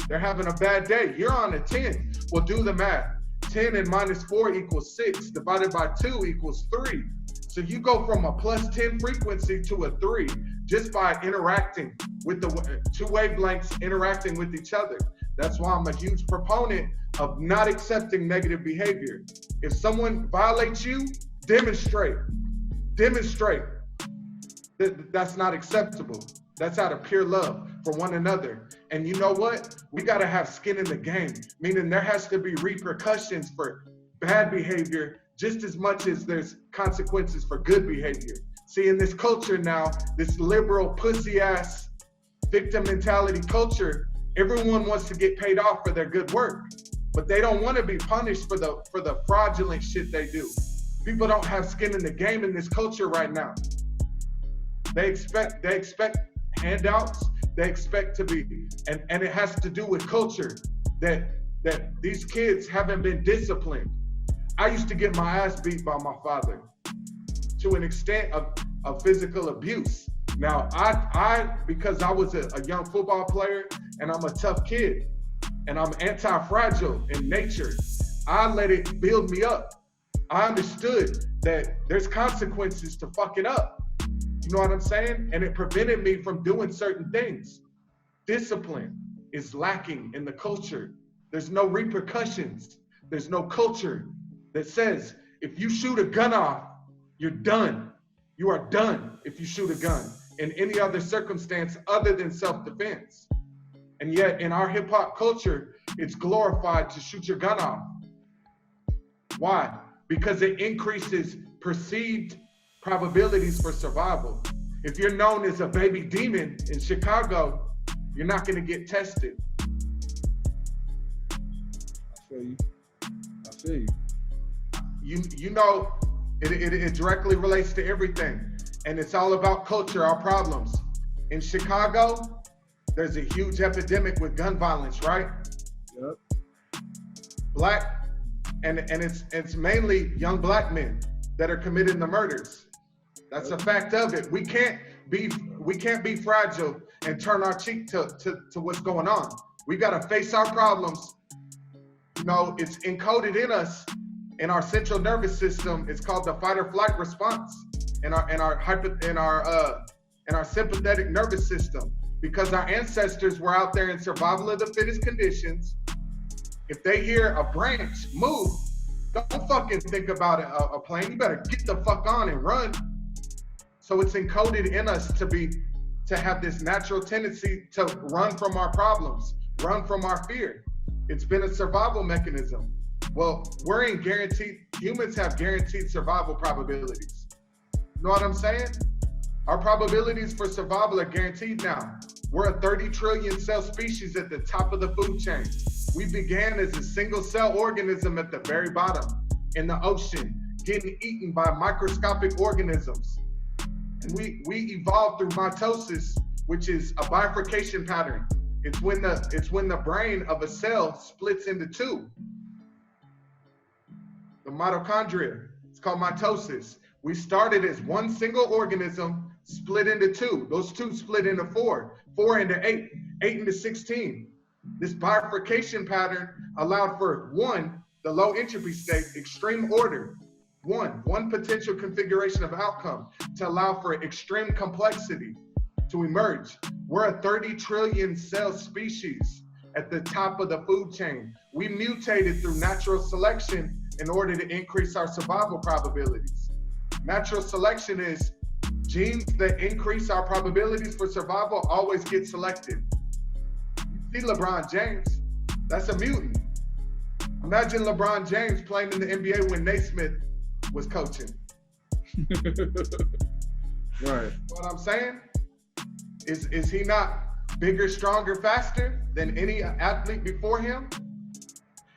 They're having a bad day. You're on a 10. Well, do the math. 10 and -4 equals 6. Divided by 2 equals 3. So you go from a +10 frequency to a 3 just by interacting with the two wavelengths interacting with each other. That's why I'm a huge proponent of not accepting negative behavior. If someone violates you, demonstrate. Demonstrate that that's not acceptable. That's out of pure love for one another. And you know what? We got to have skin in the game, meaning there has to be repercussions for bad behavior just as much as there's consequences for good behavior. See, in this culture now, this liberal pussy ass victim mentality culture, everyone wants to get paid off for their good work, but they don't want to be punished for the fraudulent shit they do. People don't have skin in the game in this culture right now. They expect handouts. They expect to be, and it has to do with culture, that these kids haven't been disciplined. I used to get my ass beat by my father to an extent of physical abuse. Now, I because I was a young football player and I'm a tough kid and I'm anti-fragile in nature, I let it build me up. I understood that there's consequences to fucking up. You know what I'm saying? And it prevented me from doing certain things. Discipline is lacking in the culture. There's no repercussions. There's no culture that says if you shoot a gun off, you're done. You are done if you shoot a gun in any other circumstance other than self-defense. And yet in our hip hop culture, it's glorified to shoot your gun off. Why? Because it increases perceived probabilities for survival. If you're known as a baby demon in Chicago, you're not going to get tested. I feel you. I feel you. You know, it directly relates to everything. And it's all about culture, our problems. In Chicago, there's a huge epidemic with gun violence, right? Yep. Black, and it's mainly young black men that are committing the murders. That's a fact of it. We can't be fragile and turn our cheek to what's going on. We gotta face our problems. You know, it's encoded in us, in our central nervous system. It's called the fight or flight response in our sympathetic nervous system. Because our ancestors were out there in survival of the fittest conditions. If they hear a branch move, don't fucking think about a plane. You better get the fuck on and run. So it's encoded in us to have this natural tendency to run from our problems, run from our fear. It's been a survival mechanism. Well, humans have guaranteed survival probabilities. You know what I'm saying? Our probabilities for survival are guaranteed now. We're a 30 trillion cell species at the top of the food chain. We began as a single cell organism at the very bottom in the ocean, getting eaten by microscopic organisms. And we evolved through mitosis, which is a bifurcation pattern. It's when the brain of a cell splits into two. The mitochondria, it's called mitosis. We started as one single organism, split into two. Those two split into four, 4 into 8, 8 into 16. This bifurcation pattern allowed for the low entropy state, extreme order, one potential configuration of outcome to allow for extreme complexity to emerge. We're a 30 trillion cell species at the top of the food chain. We mutated through natural selection in order to increase our survival probabilities. Natural selection is genes that increase our probabilities for survival always get selected. You see LeBron James, that's a mutant. Imagine LeBron James playing in the NBA when Naismith was coaching. Right. What I'm saying is he not bigger, stronger, faster than any athlete before him?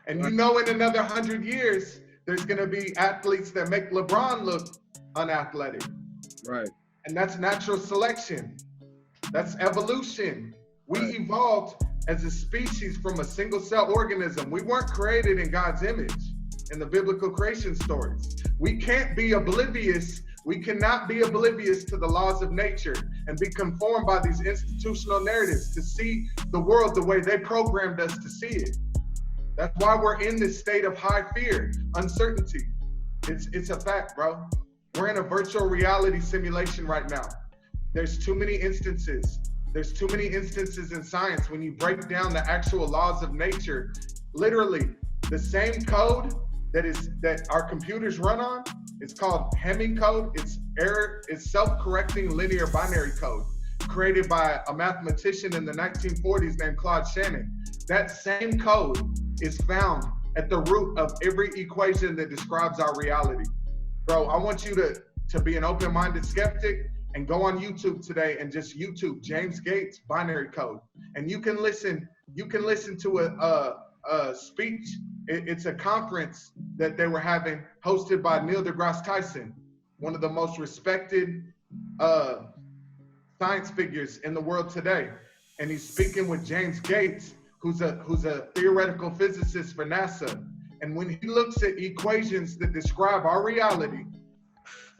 And you know, in another 100 years, there's gonna be athletes that make LeBron look unathletic. Right. And that's natural selection. That's evolution. We evolved as a species from a single cell organism. We weren't created in God's image in the biblical creation stories. We can't be oblivious. We cannot be oblivious to the laws of nature. and be conformed by these institutional narratives to see the world the way they programmed us to see it. That's why we're in this state of high fear, uncertainty. It's a fact, bro. We're in a virtual reality simulation right now. There's too many instances. There's too many instances in science when you break down the actual laws of nature. Literally, the same code that our computers run on, it's called Hamming code. It's self-correcting linear binary code created by a mathematician in the 1940s named Claude Shannon. That same code is found at the root of every equation that describes our reality. Bro, I want you to be an open-minded skeptic and go on YouTube today and just YouTube James Gates binary code. And you can listen to a speech. It's a conference that they were having hosted by Neil deGrasse Tyson, one of the most respected science figures in the world today. And he's speaking with James Gates, who's a theoretical physicist for NASA. And when he looks at equations that describe our reality,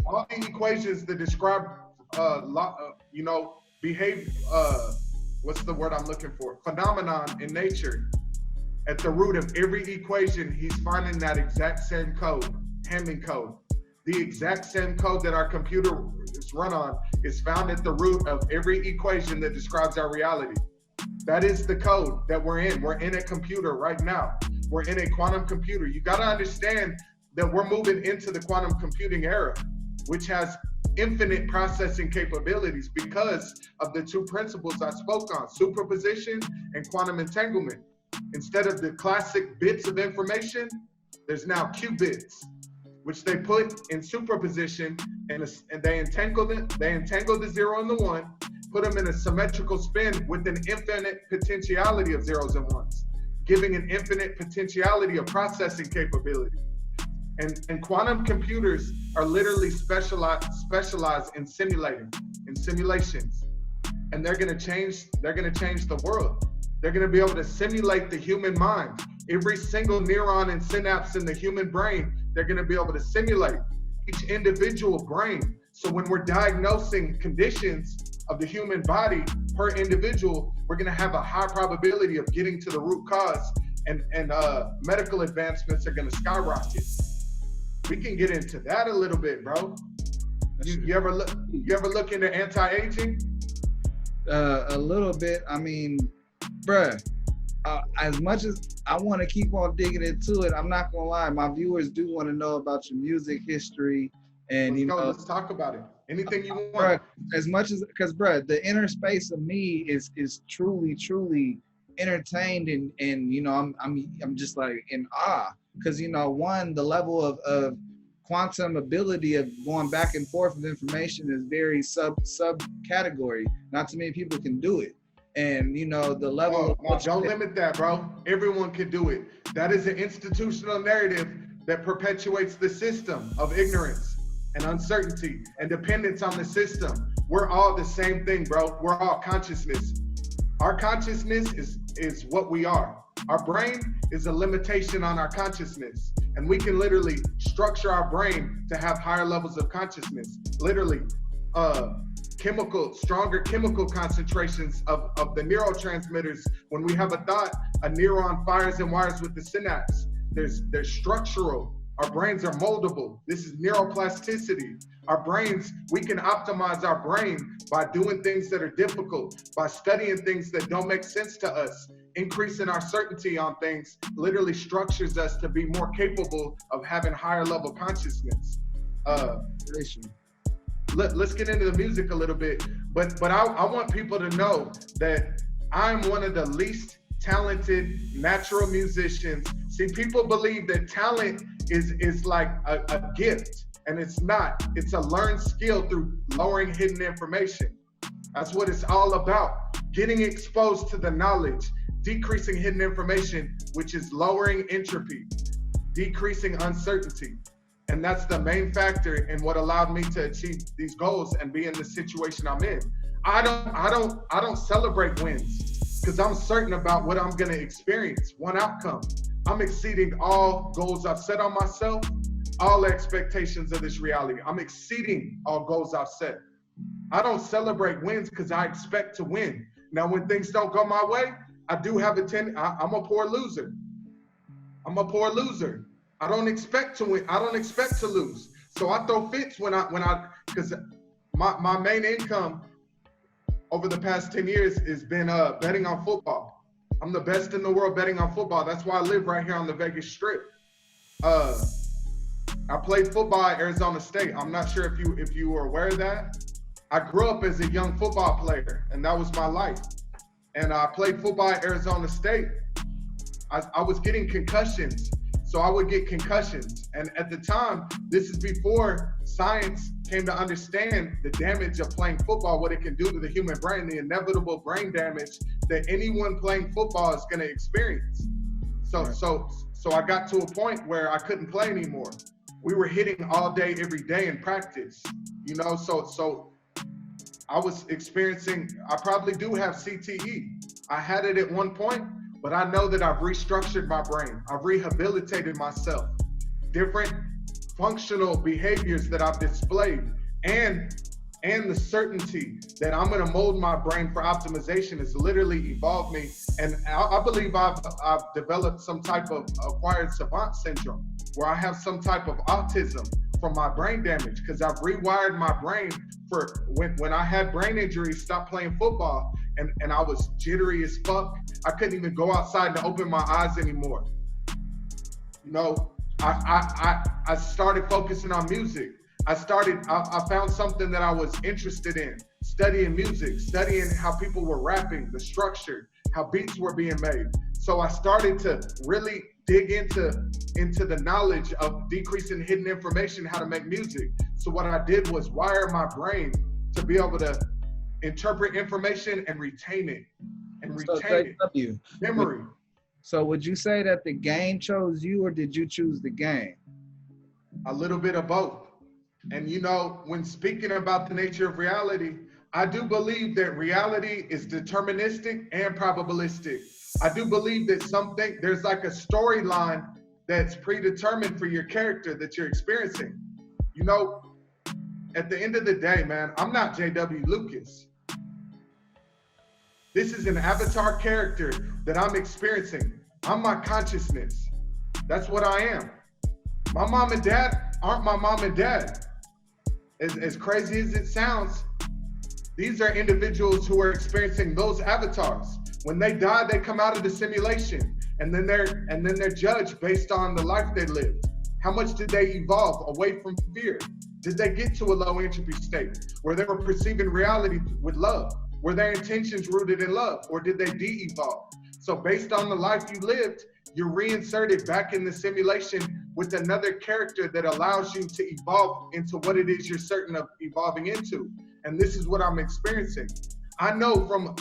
all the equations that describe behavior, what's the word I'm looking for? Phenomenon in nature. At the root of every equation, he's finding that exact same code, Hamming code. The exact same code that our computer is run on is found at the root of every equation that describes our reality. That is the code that we're in. We're in a computer right now. We're in a quantum computer. You gotta understand that we're moving into the quantum computing era, which has infinite processing capabilities because of the two principles I spoke on, superposition and quantum entanglement. Instead of the classic bits of information, there's now qubits, which they put in superposition and they entangle the 0 and the 1, put them in a symmetrical spin with an infinite potentiality of zeros and ones, giving an infinite potentiality of processing capability. And quantum computers are literally specialized in simulations. And they're gonna change the world. They're gonna be able to simulate the human mind. Every single neuron and synapse in the human brain, they're gonna be able to simulate each individual brain. So when we're diagnosing conditions of the human body per individual, we're gonna have a high probability of getting to the root cause, and medical advancements are gonna skyrocket. We can get into that a little bit, bro. You ever look into anti-aging? A little bit. I mean, bruh, as much as I want to keep on digging into it, I'm not gonna lie, my viewers do want to know about your music history, and let's talk about it. Anything you want. Bruh, as much as, because bruh, the inner space of me is truly entertained, and I'm just like in awe, because one, the level of quantum ability of going back and forth of information is very sub category. Not too many people can do it. And the level don't limit that, bro. Everyone can do it. That is an institutional narrative that perpetuates the system of ignorance and uncertainty and dependence on the system. We're all the same thing, bro. We're all consciousness. Our consciousness is what we are. Our brain is a limitation on our consciousness. And we can literally structure our brain to have higher levels of consciousness. Literally, stronger chemical concentrations of the neurotransmitters. When we have a thought, a neuron fires and wires with the synapse. There's structural. Our brains are moldable. This is neuroplasticity. Our brains, we can optimize our brain by doing things that are difficult, by studying things that don't make sense to us. Increasing our certainty on things literally structures us to be more capable of having higher level consciousness. Let's get into the music a little bit, but I want people to know that I'm one of the least talented natural musicians. See, people believe that talent is like a gift, and it's not. It's a learned skill through lowering hidden information. That's what it's all about. Getting exposed to the knowledge, decreasing hidden information, which is lowering entropy, decreasing uncertainty. And that's the main factor in what allowed me to achieve these goals and be in the situation I'm in. I don't celebrate wins because I'm certain about what I'm gonna experience, one outcome. I'm exceeding all goals I've set on myself, all expectations of this reality. I'm exceeding all goals I've set. I don't celebrate wins because I expect to win. Now, when things don't go my way, I do have I'm a poor loser. I'm a poor loser. I don't expect to win. I don't expect to lose. So I throw fits because my main income over the past 10 years has been betting on football. I'm the best in the world betting on football. That's why I live right here on the Vegas Strip. I played football at Arizona State. I'm not sure if you were aware of that. I grew up as a young football player, and that was my life. And I played football at Arizona State. I was getting concussions, so I would get concussions. And at the time, this is before science came to understand the damage of playing football, what it can do to the human brain, the inevitable brain damage that anyone playing football is going to experience. So I got to a point where I couldn't play anymore. We were hitting all day, every day in practice, so I was experiencing, I probably do have CTE. I had it at one point, but I know that I've restructured my brain. I've rehabilitated myself. Different functional behaviors that I've displayed and the certainty that I'm gonna mold my brain for optimization has literally evolved me. And I believe I've developed some type of acquired savant syndrome where I have some type of autism from my brain damage because I've rewired my brain for when I had brain injuries, stopped playing football, and I was jittery as fuck. I couldn't even go outside and open my eyes anymore. I started focusing on music. I found something that I was interested in, studying music, studying how people were rapping, the structure, how beats were being made. So I started to really dig into the knowledge of decreasing hidden information, how to make music. So what I did was wire my brain to be able to interpret information and retain it. Memory. So would you say that the game chose you, or did you choose the game? A little bit of both. And when speaking about the nature of reality, I do believe that reality is deterministic and probabilistic. I do believe that there's like a storyline that's predetermined for your character that you're experiencing. At the end of the day, man, I'm not J.W. Lucas. This is an avatar character that I'm experiencing. I'm my consciousness. That's what I am. My mom and dad aren't my mom and dad. As crazy as it sounds, these are individuals who are experiencing those avatars. When they die, they come out of the simulation, and then they're judged based on the life they lived. How much did they evolve away from fear? Did they get to a low entropy state where they were perceiving reality with love? Were their intentions rooted in love, or did they de-evolve? So based on the life you lived, you're reinserted back in the simulation with another character that allows you to evolve into what it is you're certain of evolving into. And this is what I'm experiencing. I know from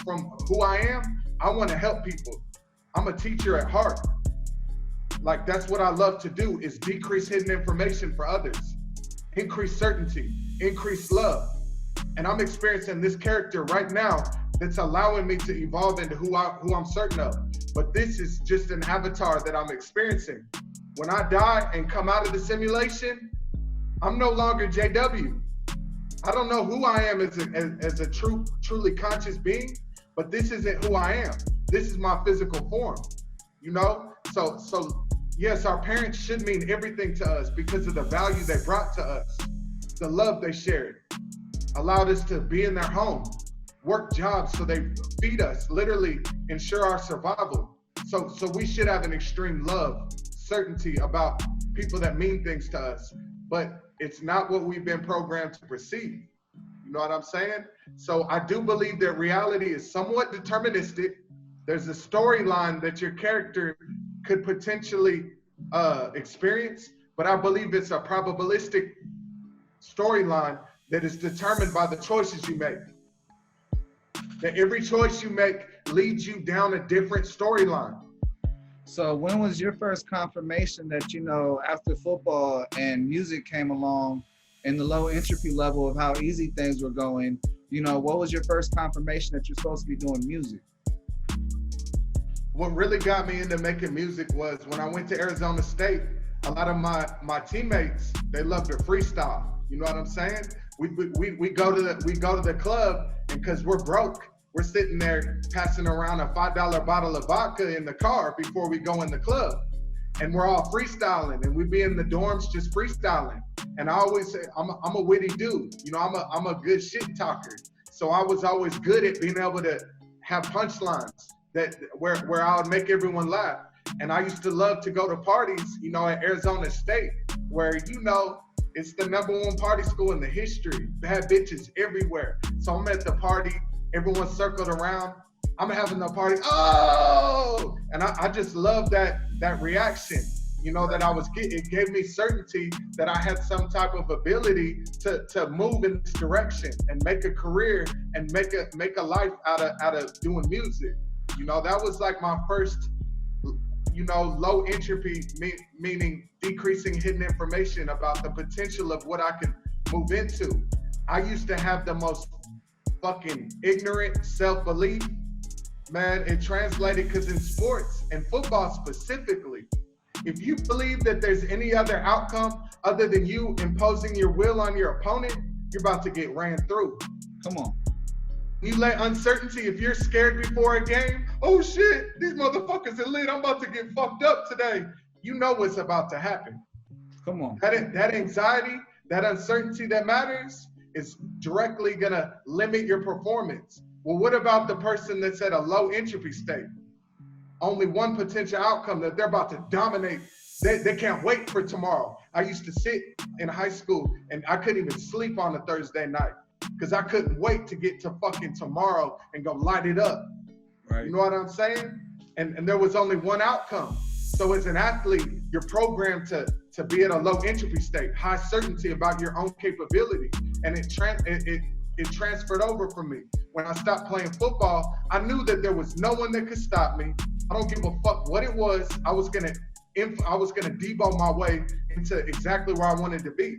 who I am, I want to help people. I'm a teacher at heart. Like, that's what I love to do, is decrease hidden information for others, increase certainty, increase love. And I'm experiencing this character right now that's allowing me to evolve into who I'm certain of. But this is just an avatar that I'm experiencing. When I die and come out of the simulation, I'm no longer JW. I don't know who I am as a truly conscious being, but this isn't who I am. This is my physical form, So yes, our parents should mean everything to us because of the value they brought to us, the love they shared, allowed us to be in their home, work jobs so they feed us, literally ensure our survival. So we should have an extreme love, certainty about people that mean things to us, but it's not what we've been programmed to perceive. You know what I'm saying? So I do believe that reality is somewhat deterministic. There's a storyline that your character could potentially experience, but I believe it's a probabilistic storyline that is determined by the choices you make. That every choice you make leads you down a different storyline. So when was your first confirmation that, after football and music came along and the low entropy level of how easy things were going, what was your first confirmation that you're supposed to be doing music? What really got me into making music was when I went to Arizona State, a lot of my teammates, they loved to freestyle. You know what I'm saying? We go to the club, and because we're broke, we're sitting there passing around a $5 bottle of vodka in the car before we go in the club. And we're all freestyling, and we be in the dorms just freestyling. And I always say, I'm a witty dude. You know, I'm a good shit talker. So I was always good at being able to have punchlines where I would make everyone laugh. And I used to love to go to parties, you know, at Arizona State, where, you know, it's the #1 party school in the history. Bad bitches everywhere. So I'm at the party, everyone's circled around. I'm having the party, oh! And I just love that reaction, you know, that I was getting. It gave me certainty that I had some type of ability to move in this direction and make a career and make a life out of doing music. You know, that was like my first, you know, low entropy, meaning decreasing hidden information about the potential of what I could move into. I used to have the most fucking ignorant self-belief. Man, it translated because in sports and football specifically, if you believe that there's any other outcome other than you imposing your will on your opponent, you're about to get ran through. Come on. You let uncertainty, if you're scared before a game, oh shit, these motherfuckers are lit, I'm about to get fucked up today. You know what's about to happen. Come on. That anxiety, that uncertainty that matters is directly gonna limit your performance. Well, what about the person that's at a low entropy state? Only one potential outcome that they're about to dominate. They can't wait for tomorrow. I used to sit in high school and I couldn't even sleep on a Thursday night because I couldn't wait to get to fucking tomorrow and go light it up. Right. You know what I'm saying? And there was only one outcome. So as an athlete, you're programmed to be at a low entropy state, high certainty about your own capability. And it transferred over from me. When I stopped playing football, I knew that there was no one that could stop me. I don't give a fuck what it was. I was gonna debo my way into exactly where I wanted to be.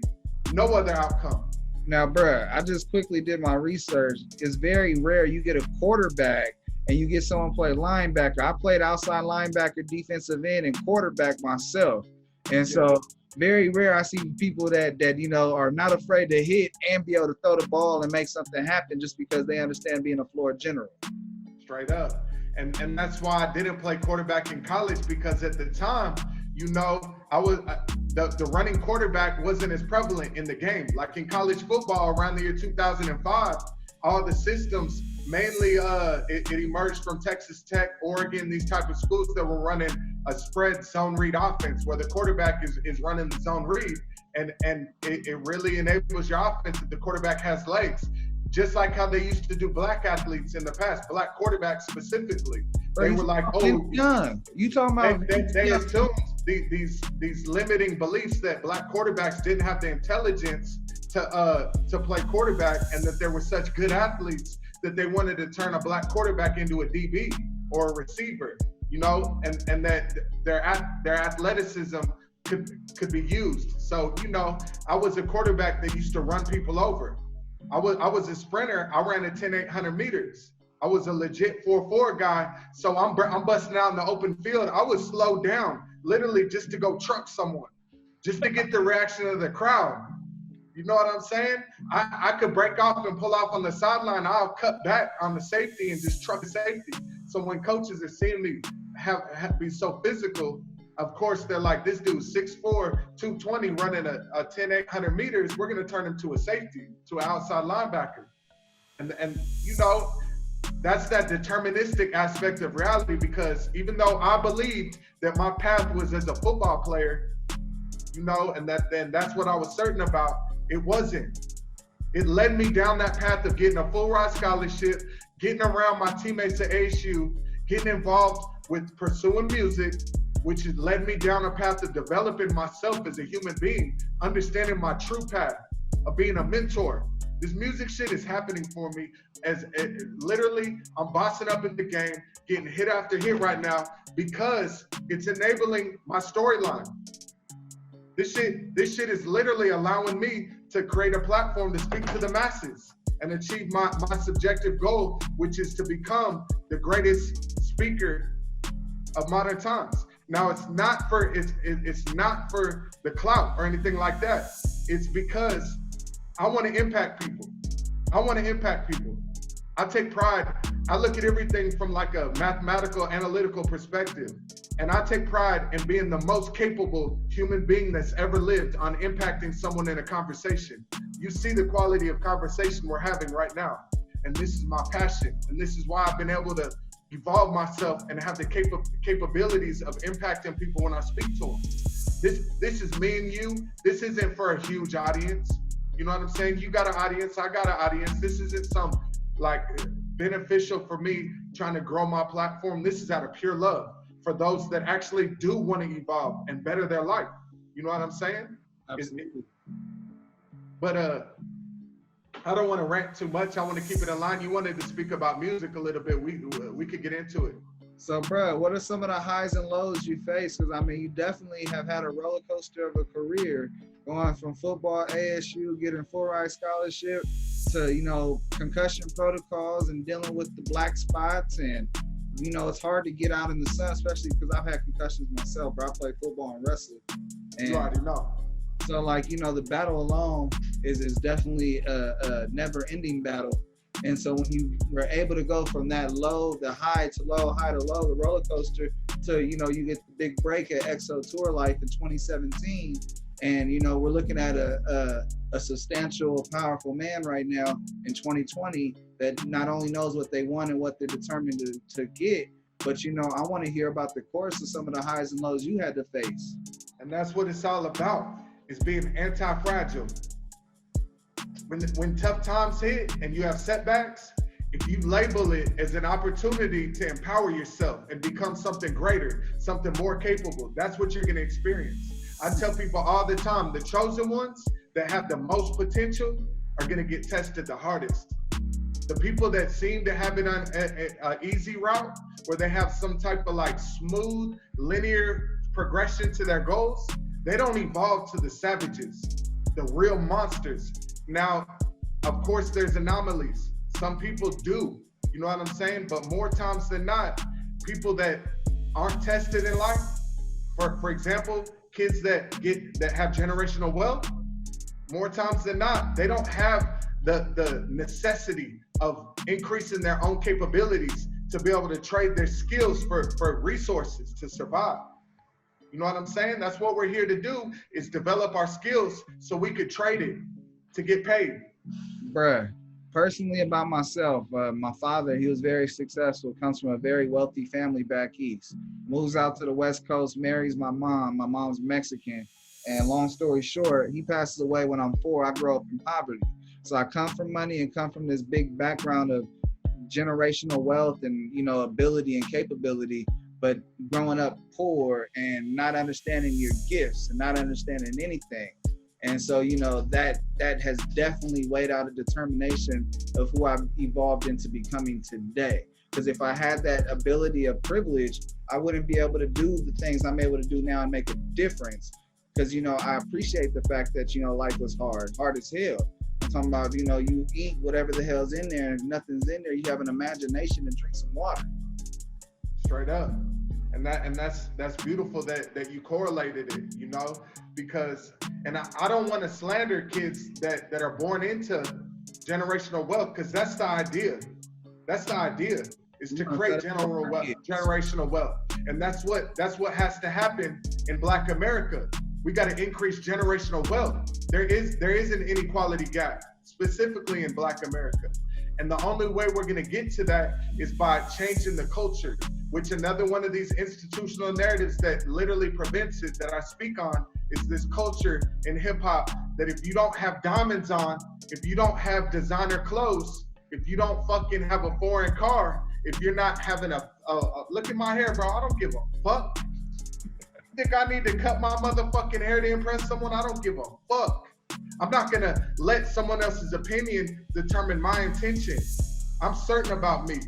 No other outcome. Now, bruh, I just quickly did my research. It's very rare you get a quarterback and you get someone play linebacker. I played outside linebacker, defensive end, and quarterback myself. And so very rare I see people that you know are not afraid to hit and be able to throw the ball and make something happen just because they understand being a floor general. Straight up. And that's why I didn't play quarterback in college, because at the time, you know, the running quarterback wasn't as prevalent in the game. Like in college football around the year 2005, all the systems, mainly it emerged from Texas Tech, Oregon, these type of schools that were running a spread zone read offense where the quarterback is running the zone read, and it really enables your offense if the quarterback has legs. Just like how they used to do black athletes in the past, black quarterbacks specifically. They were like, oh, young. You talking about? They assumed these limiting beliefs that black quarterbacks didn't have the intelligence to play quarterback, and that there were such good athletes that they wanted to turn a black quarterback into a DB or a receiver, you know, and that their athleticism could be used. So, you know, I was a quarterback that used to run people over. I was a sprinter. I ran a 10-800 meters. I was a legit 4-4 guy. So I'm busting out in the open field. I would slow down literally just to go truck someone, just to get the reaction of the crowd. You know what I'm saying? I could break off and pull off on the sideline. I'll cut back on the safety and just truck the safety. So when coaches are seeing me be so physical, of course, they're like, this dude's 6'4", 220 running a 10-800 meters. We're going to turn him to a safety, to an outside linebacker. And you know, that's that deterministic aspect of reality, because even though I believed that my path was as a football player, you know, and that's what I was certain about, it wasn't. It led me down that path of getting a full ride scholarship, getting around my teammates at ASU, getting involved with pursuing music, which has led me down a path of developing myself as a human being, understanding my true path of being a mentor. This music shit is happening for me as literally I'm bossing up in the game, getting hit after hit right now, because it's enabling my storyline. This shit is literally allowing me to create a platform to speak to the masses and achieve my subjective goal, which is to become the greatest speaker of modern times. Now, it's not for the clout or anything like that. It's because I want to impact people. I want to impact people. I take pride. I look at everything from like a mathematical, analytical perspective. And I take pride in being the most capable human being that's ever lived on impacting someone in a conversation. You see the quality of conversation we're having right now. And this is my passion. And this is why I've been able to evolve myself and have the capabilities of impacting people when I speak to them. This is me and you. This isn't for a huge audience. You know what I'm saying? You got an audience, I got an audience. This isn't some like beneficial for me trying to grow my platform. This is out of pure love for those that actually do want to evolve and better their life. You know what I'm saying? Absolutely. But I don't want to rant too much. I want to keep it in line. You wanted to speak about music a little bit. We could get into it. So, bro, what are some of the highs and lows you face? Because, I mean, you definitely have had a roller coaster of a career, going from football, ASU, getting full-ride scholarship, to, you know, concussion protocols and dealing with the black spots. And, you know, it's hard to get out in the sun, especially because I've had concussions myself, bro. I play football and wrestle. And you already know. so, like, you know, the battle alone is definitely a never-ending battle. And so when you were able to go from that low, the high to low, the roller coaster, to, you know, you get the big break at EXO Tour Life in 2017. And, you know, we're looking at a substantial, powerful man right now in 2020 that not only knows what they want and what they're determined to get, but, you know, I want to hear about the course of some of the highs and lows you had to face. And that's what it's all about, is being anti-fragile. When tough times hit and you have setbacks, if you label it as an opportunity to empower yourself and become something greater, something more capable, that's what you're going to experience. I tell people all the time, the chosen ones that have the most potential are going to get tested the hardest. The people that seem to have it on an easy route, where they have some type of like smooth, linear progression to their goals, they don't evolve to the savages, the real monsters. Now, of course, there's anomalies. Some people do, you know what I'm saying? But more times than not, people that aren't tested in life, for example, kids that have generational wealth, more times than not, they don't have the necessity of increasing their own capabilities to be able to trade their skills for resources to survive. You know what I'm saying? That's what we're here to do, is develop our skills so we could trade it to get paid. Bruh, personally about myself, my father, he was very successful, comes from a very wealthy family back east, moves out to the West Coast, marries my mom. My mom's Mexican. And long story short, he passes away when I'm 4. I grew up in poverty. So I come from money and come from this big background of generational wealth and, you know, ability and capability, but growing up poor and not understanding your gifts and not understanding anything. And so, you know, that has definitely weighed out a determination of who I've evolved into becoming today. Because if I had that ability of privilege, I wouldn't be able to do the things I'm able to do now and make a difference. Because, you know, I appreciate the fact that, you know, life was hard as hell. I'm talking about, you know, you eat whatever the hell's in there, and if nothing's in there, you have an imagination and drink some water. Straight up. And that's beautiful that you correlated it, you know, because, and I don't want to slander kids that are born into generational wealth, because that's the idea. That's the idea, is to create generational wealth. And that's what has to happen in Black America. We got to increase generational wealth. There is an inequality gap, specifically in Black America. And the only way we're going to get to that is by changing the culture, which another one of these institutional narratives that literally prevents it, that I speak on, is this culture in hip hop that if you don't have diamonds on, if you don't have designer clothes, if you don't fucking have a foreign car, if you're not having a look at my hair, bro, I don't give a fuck. Think I need to cut my motherfucking hair to impress someone? I don't give a fuck. I'm not gonna let someone else's opinion determine my intention. I'm certain about me.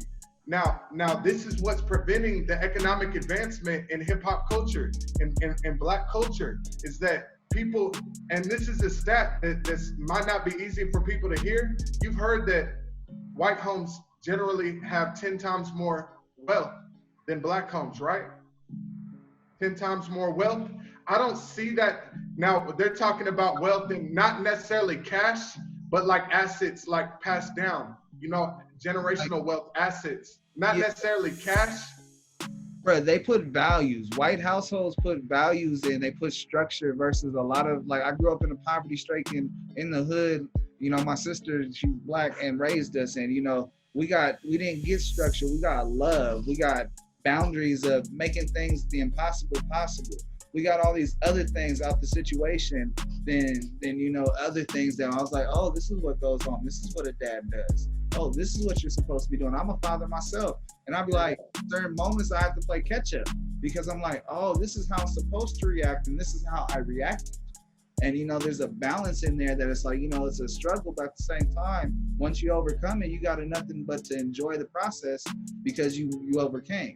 Now this is what's preventing the economic advancement in hip hop culture, in Black culture, is that people, and this is a stat that this might not be easy for people to hear. You've heard that white homes generally have 10 times more wealth than Black homes, right? 10 times more wealth. I don't see that. Now, they're talking about wealth in not necessarily cash, but like assets like passed down, you know, generational wealth assets, not necessarily cash. Bro, they put values. White households put values in. They put structure versus a lot of, like, I grew up in a poverty stricken in the hood. You know, my sister, she's black and raised us, and you know, we didn't get structure. We got love. We got boundaries of making things the impossible possible. We got all these other things out the situation than you know, other things that I was like, oh, this is what goes on. This is what a dad does. Oh, this is what you're supposed to be doing. I'm a father myself. And I'd be like, certain moments I have to play catch up because I'm like, oh, this is how I'm supposed to react and this is how I react. And you know, there's a balance in there that it's like, you know, it's a struggle, but at the same time, once you overcome it, you got nothing but to enjoy the process because you overcame.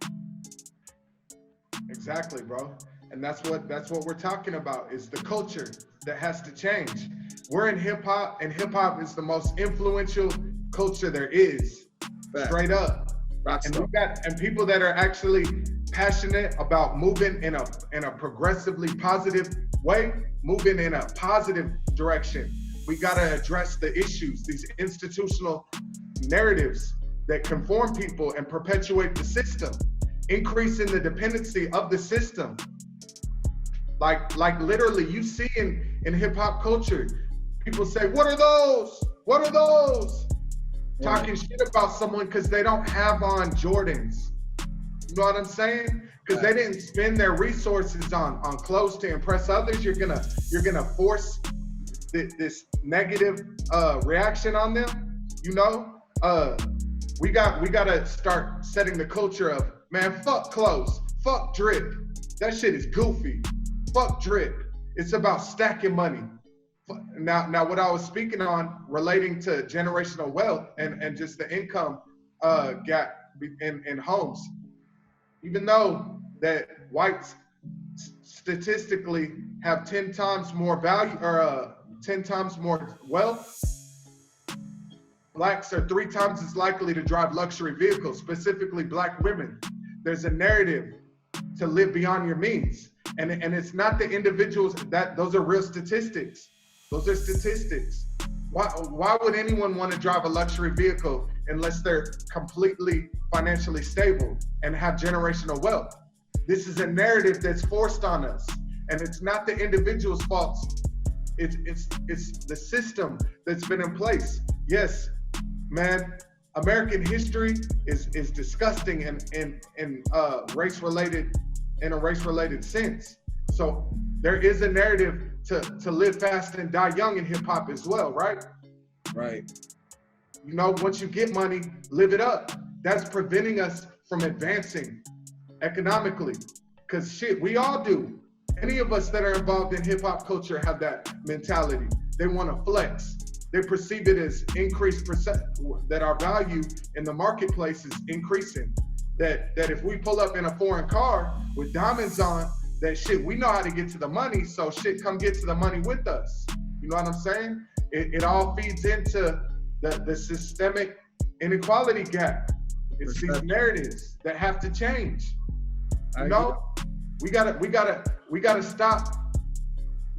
Exactly, bro. And that's what we're talking about, is the culture that has to change. We're in hip hop, and hip hop is the most influential culture there is. Fact. Straight up. And people that are actually passionate about moving in a progressively positive way, moving in a positive direction. We gotta address the issues, these institutional narratives that conform people and perpetuate the system, increasing the dependency of the system. Like literally, you see in hip hop culture, people say, what are those? What are those? Right. Talking shit about someone because they don't have on Jordans. You know what I'm saying? Because they didn't spend their resources on clothes to impress others. You're gonna force this negative reaction on them. You know, we gotta start setting the culture of, man, fuck clothes, fuck drip. That shit is goofy. Fuck drip. It's about stacking money. Now, what I was speaking on relating to generational wealth and just the income gap in homes, even though that whites statistically have 10 times more value or 10 times more wealth, blacks are 3 times as likely to drive luxury vehicles, specifically black women. There's a narrative to live beyond your means. And it's not the individuals, those are real statistics. Those are statistics. Why would anyone want to drive a luxury vehicle unless they're completely financially stable and have generational wealth? This is a narrative that's forced on us, and it's not the individual's fault. It's the system that's been in place. Yes, man, American history is disgusting in a race-related sense. So there is a narrative to live fast and die young in hip hop as well, right? Right. You know, once you get money, live it up. That's preventing us from advancing economically. Because shit, we all do. Any of us that are involved in hip hop culture have that mentality. They want to flex. They perceive it as increased that our value in the marketplace is increasing. That if we pull up in a foreign car with diamonds on, that shit, we know how to get to the money, so shit, come get to the money with us. You know what I'm saying? It all feeds into the systemic inequality gap. It's these narratives that have to change. You know, we gotta stop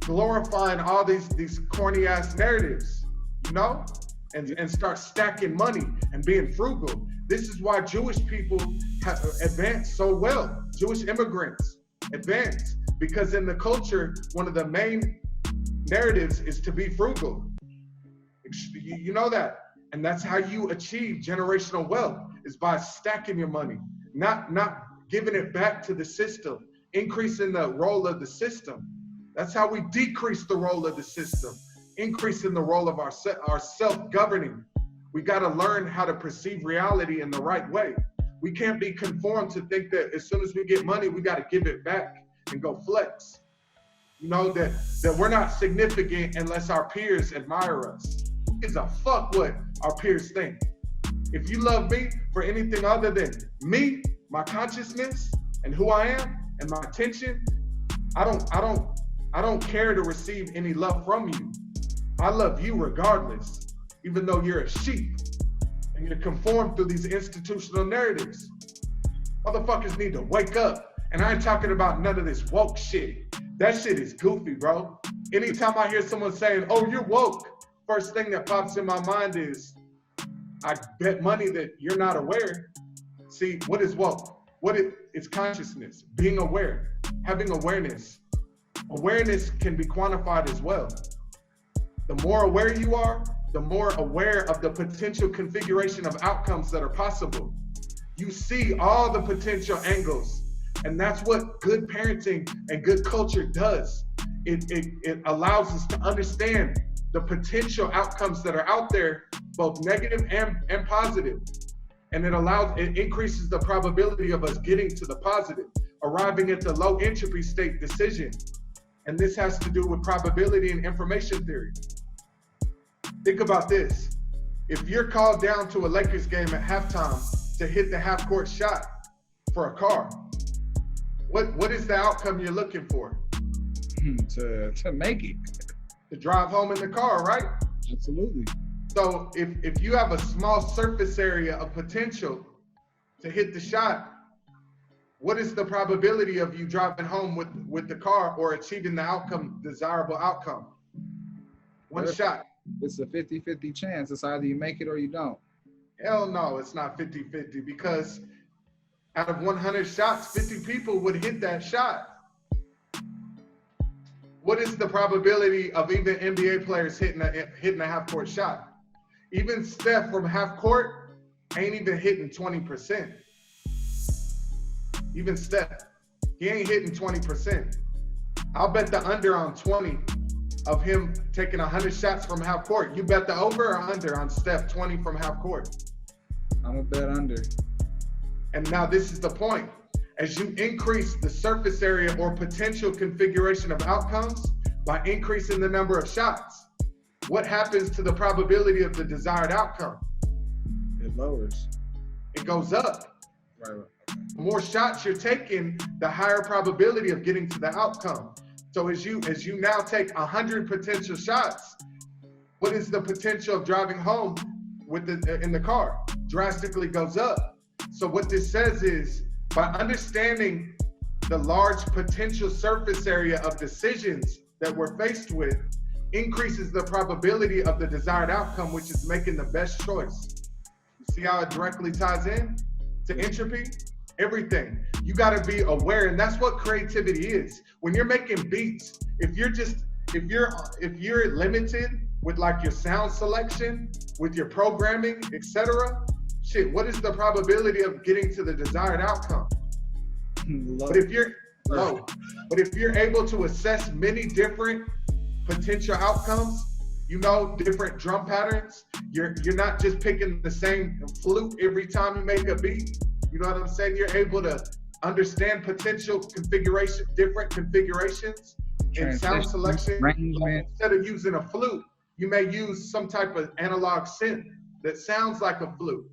glorifying all these corny ass narratives, you know, and start stacking money and being frugal. This is why Jewish people have advanced so well. Jewish immigrants advanced because in the culture, one of the main narratives is to be frugal. You know that, and that's how you achieve generational wealth, is by stacking your money, not giving it back to the system, increasing the role of the system. That's how we decrease the role of the system, increasing the role of our self-governing. We got to learn how to perceive reality in the right way. We can't be conformed to think that as soon as we get money, we got to give it back and go flex. You know, that we're not significant unless our peers admire us. Who gives a fuck what our peers think? If you love me for anything other than me, my consciousness, and who I am, and my attention, I don't care to receive any love from you. I love you regardless, even though you're a sheep and you're conformed through these institutional narratives. Motherfuckers need to wake up. And I ain't talking about none of this woke shit. That shit is goofy, bro. Anytime I hear someone saying, oh, you're woke, first thing that pops in my mind is, I bet money that you're not aware. See, what is woke? It's consciousness, being aware, having awareness. Awareness can be quantified as well. The more aware you are, the more aware of the potential configuration of outcomes that are possible. You see all the potential angles, and that's what good parenting and good culture does. It allows us to understand the potential outcomes that are out there, both negative and positive. And it increases the probability of us getting to the positive, arriving at the low entropy state decision. And this has to do with probability and information theory. Think about this. If you're called down to a Lakers game at halftime to hit the half-court shot for a car, what is the outcome you're looking for? To make it. To drive home in the car, right? Absolutely. So if you have a small surface area of potential to hit the shot, what is the probability of you driving home with the car or achieving the desirable outcome? One shot. It's a 50-50 chance. It's either you make it or you don't. Hell no, it's not 50-50, because out of 100 shots, 50 people would hit that shot. What is the probability of even NBA players hitting a half-court shot? Even Steph from half-court ain't even hitting 20%. Even Steph, he ain't hitting 20%. I'll bet the under on 20 of him taking 100 shots from half-court. You bet the over or under on Steph 20 from half-court? I'm gonna bet under. And now this is the point. As you increase the surface area or potential configuration of outcomes by increasing the number of shots, what happens to the probability of the desired outcome? It lowers. It goes up. Right. The more shots you're taking, the higher probability of getting to the outcome. So as you now take 100 potential shots, what is the potential of driving home in the car? Drastically goes up. So what this says is, by understanding the large potential surface area of decisions that we're faced with, increases the probability of the desired outcome, which is making the best choice. You see how it directly ties in to entropy? Everything. You got to be aware, and that's what creativity is. When you're making beats, if you're limited with like your sound selection, with your programming, etc., shit, what is the probability of getting to the desired outcome? Low. But if you're low, but if you're able to assess many different potential outcomes, you know, different drum patterns, you're not just picking the same flute every time you make a beat. You know what I'm saying? You're able to understand potential configuration, different configurations in sound selection. Like, instead of using a flute, you may use some type of analog synth that sounds like a flute.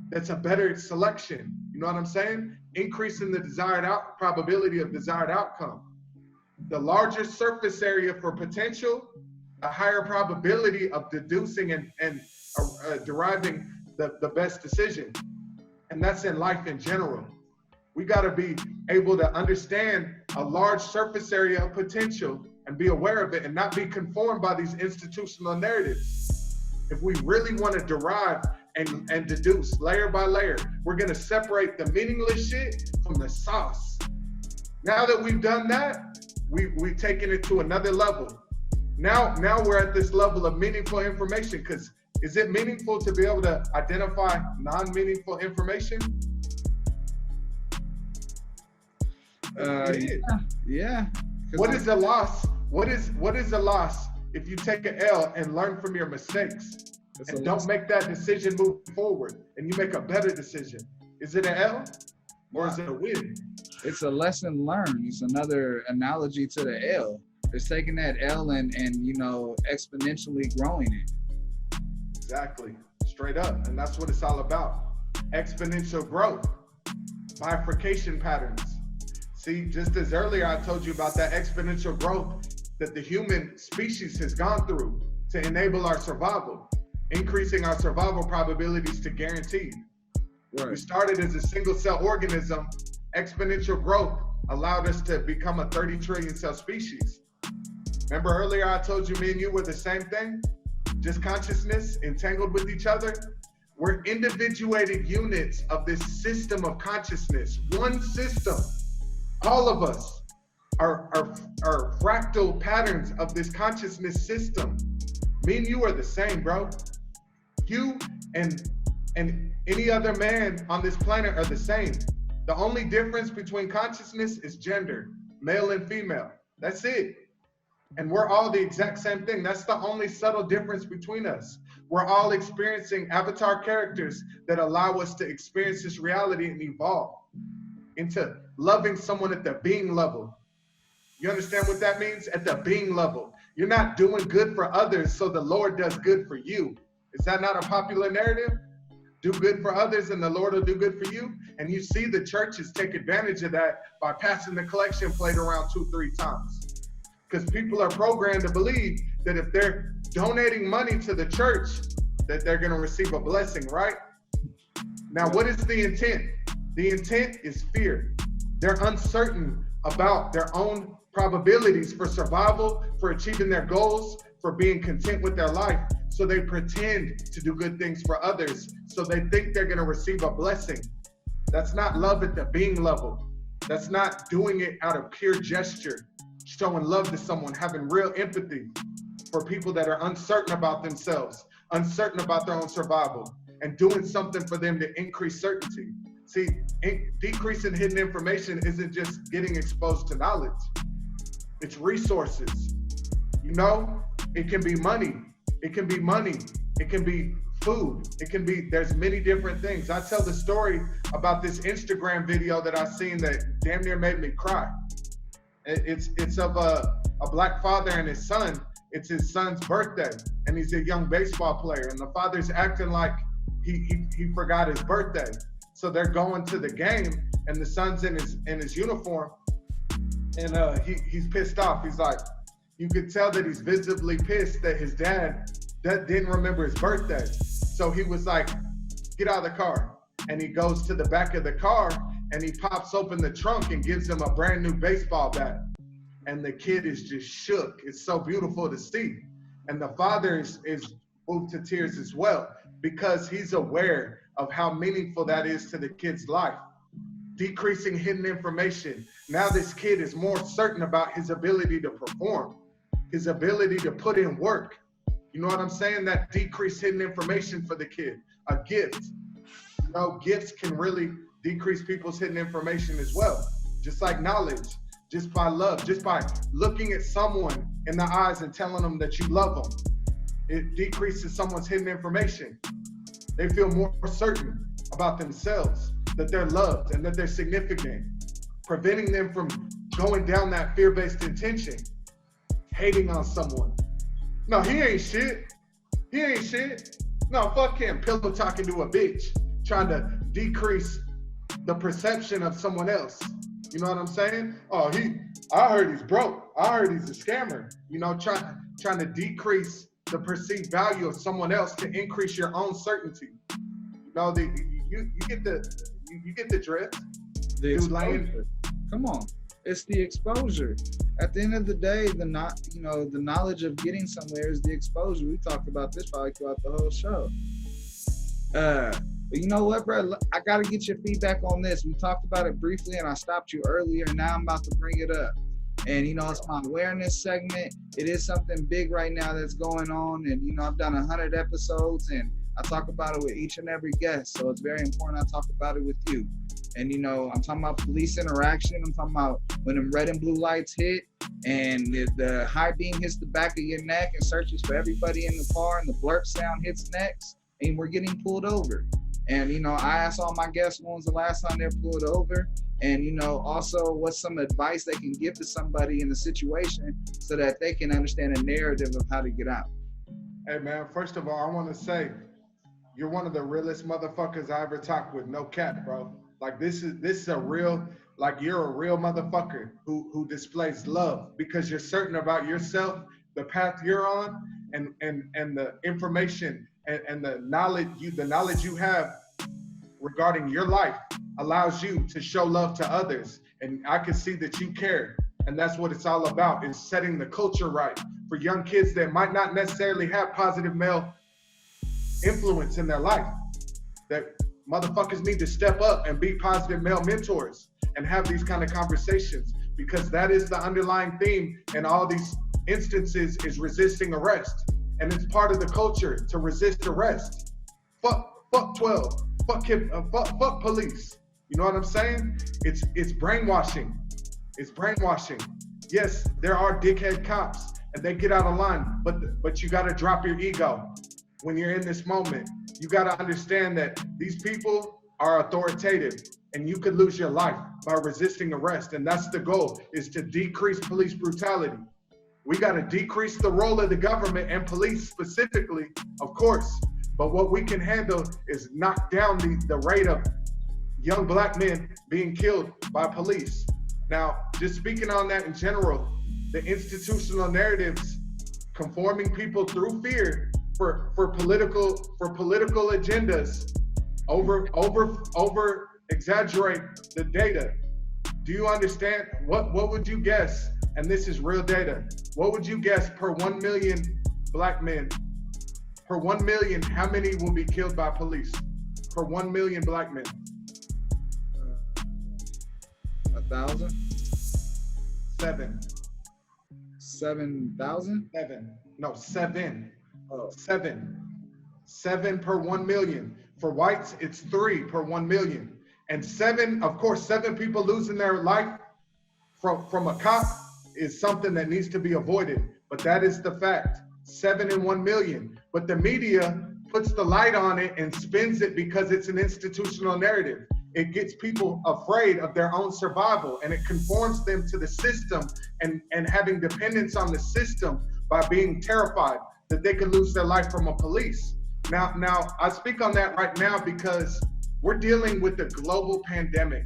That's a better selection. You know what I'm saying? Increasing the desired probability of desired outcome. The larger surface area for potential, the higher probability of deducing and deriving the best decision. And that's in life in general. We got to be able to understand a large surface area of potential and be aware of it and not be conformed by these institutional narratives. If we really want to derive and deduce layer by layer, we're going to separate the meaningless shit from the sauce. Now that we've done that, we've taken it to another level. Now we're at this level of meaningful information, because is it meaningful to be able to identify non-meaningful information? Yeah. What is a loss? What is a loss if you take an L and learn from your mistakes and don't make that decision moving forward and you make a better decision? Is it an L or is it a win? It's a lesson learned. It's another analogy to the L. It's taking that L and you know, exponentially growing it. Exactly, straight up. And that's what it's all about. Exponential growth, bifurcation patterns. See, just as earlier I told you about that exponential growth that the human species has gone through to enable our survival, increasing our survival probabilities to guaranteed. Right. We started as a single cell organism. Exponential growth allowed us to become a 30 trillion cell species. Remember earlier I told you me and you were the same thing? just consciousness entangled with each other. We're individuated units of this system of consciousness, one system. All of us are fractal patterns of this consciousness system. Me and you are the same, bro. You and any other man on this planet are the same. The only difference between consciousness is gender, male and female. That's it. And we're all the exact same thing. That's the only subtle difference between us. We're all experiencing avatar characters that allow us to experience this reality and evolve into loving someone at the being level. You understand what that means? At the being level. You're not doing good for others, so the Lord does good for you. Is that not a popular narrative? Do good for others and the Lord will do good for you. And you see the churches take advantage of that by passing the collection plate around 2-3 times. Because people are programmed to believe that if they're donating money to the church, that they're going to receive a blessing, right? Now, what is the intent? The intent is fear. They're uncertain about their own probabilities for survival, for achieving their goals, for being content with their life. So they pretend to do good things for others. So they think they're going to receive a blessing. That's not love at the being level. That's not doing it out of pure gesture, showing love to someone, having real empathy for people that are uncertain about themselves, uncertain about their own survival, and doing something for them to increase certainty. See, decreasing hidden information isn't just getting exposed to knowledge. It's resources. You know, it can be money. It can be money. It can be food. It can be, there's many different things. I tell the story about this Instagram video that I seen that damn near made me cry. It's of a black father and his son. It's his son's birthday, and he's a young baseball player, and the father's acting like he forgot his birthday. So they're going to the game, and the son's in his uniform, and he's pissed off. He's like, you could tell that he's visibly pissed that his dad didn't remember his birthday. So he was like, get out of the car. And he goes to the back of the car and he pops open the trunk and gives him a brand new baseball bat. And the kid is just shook. It's so beautiful to see. And the father is moved to tears as well, because he's aware of how meaningful that is to the kid's life. Decreasing hidden information. Now this kid is more certain about his ability to perform, his ability to put in work. You know what I'm saying? That decreased hidden information for the kid. A gift. You know, gifts can really decrease people's hidden information as well. Just like knowledge, just by love, just by looking at someone in the eyes and telling them that you love them. It decreases someone's hidden information. They feel more certain about themselves, that they're loved and that they're significant, preventing them from going down that fear-based intention, hating on someone. No, he ain't shit. He ain't shit. No, fuck him. Pillow talking to a bitch, trying to decrease the perception of someone else. You know what I'm saying? Oh, I heard he's broke. I heard he's a scammer. You know, trying to decrease the perceived value of someone else to increase your own certainty. You know, you get the drift. The exposure. Come on, it's the exposure. At the end of the day, the knowledge of getting somewhere is the exposure. We talked about this probably throughout the whole show. But you know what, bro? I gotta get your feedback on this. We talked about it briefly, and I stopped you earlier. Now I'm about to bring it up. And you know, it's my awareness segment. It is something big right now that's going on. And you know, I've done 100 episodes, and I talk about it with each and every guest. So it's very important I talk about it with you. And you know, I'm talking about police interaction. I'm talking about when them red and blue lights hit, and the high beam hits the back of your neck and searches for everybody in the car, and the blurt sound hits next, and we're getting pulled over. And you know, I asked all my guests when was the last time they're pulled over, and you know, also what's some advice they can give to somebody in the situation so that they can understand a narrative of how to get out. Hey man, first of all, I want to say you're one of the realest motherfuckers I ever talked with. No cap, bro. Like this is a real, like you're a real motherfucker who displays love because you're certain about yourself, the path you're on, and the information and the knowledge you have regarding your life allows you to show love to others. And I can see that you care And that's what it's all about, is setting the culture right for young kids that might not necessarily have positive male influence in their life. That motherfuckers need to step up and be positive male mentors and have these kind of conversations, because that is the underlying theme in all these instances, is resisting arrest. And it's part of the culture to resist arrest. Fuck 12, fuck police. You know what I'm saying? It's brainwashing. It's brainwashing. Yes, there are dickhead cops and they get out of line, but you gotta drop your ego when you're in this moment. You gotta understand that these people are authoritative and you could lose your life by resisting arrest. And that's the goal, is to decrease police brutality. We gotta decrease the role of the government and police specifically, of course. But what we can handle is knock down the rate of young black men being killed by police. Now, just speaking on that in general, the institutional narratives conforming people through fear for political agendas over exaggerate the data. Do you understand? What would you guess? And this is real data. What would you guess per 1 million black men? Per 1 million, how many will be killed by police? Per 1 million black men. 1,000? 7. 7,000? 7. No, 7. Oh. 7. 7 per 1 million. For whites, it's 3 per 1 million. And 7, of course, 7 people losing their life from a cop is something that needs to be avoided. But that is the fact. 7 in 1 million. But the media puts the light on it and spins it because it's an institutional narrative. It gets people afraid of their own survival, and it conforms them to the system and having dependence on the system by being terrified that they could lose their life from a police. Now I speak on that right now because we're dealing with a global pandemic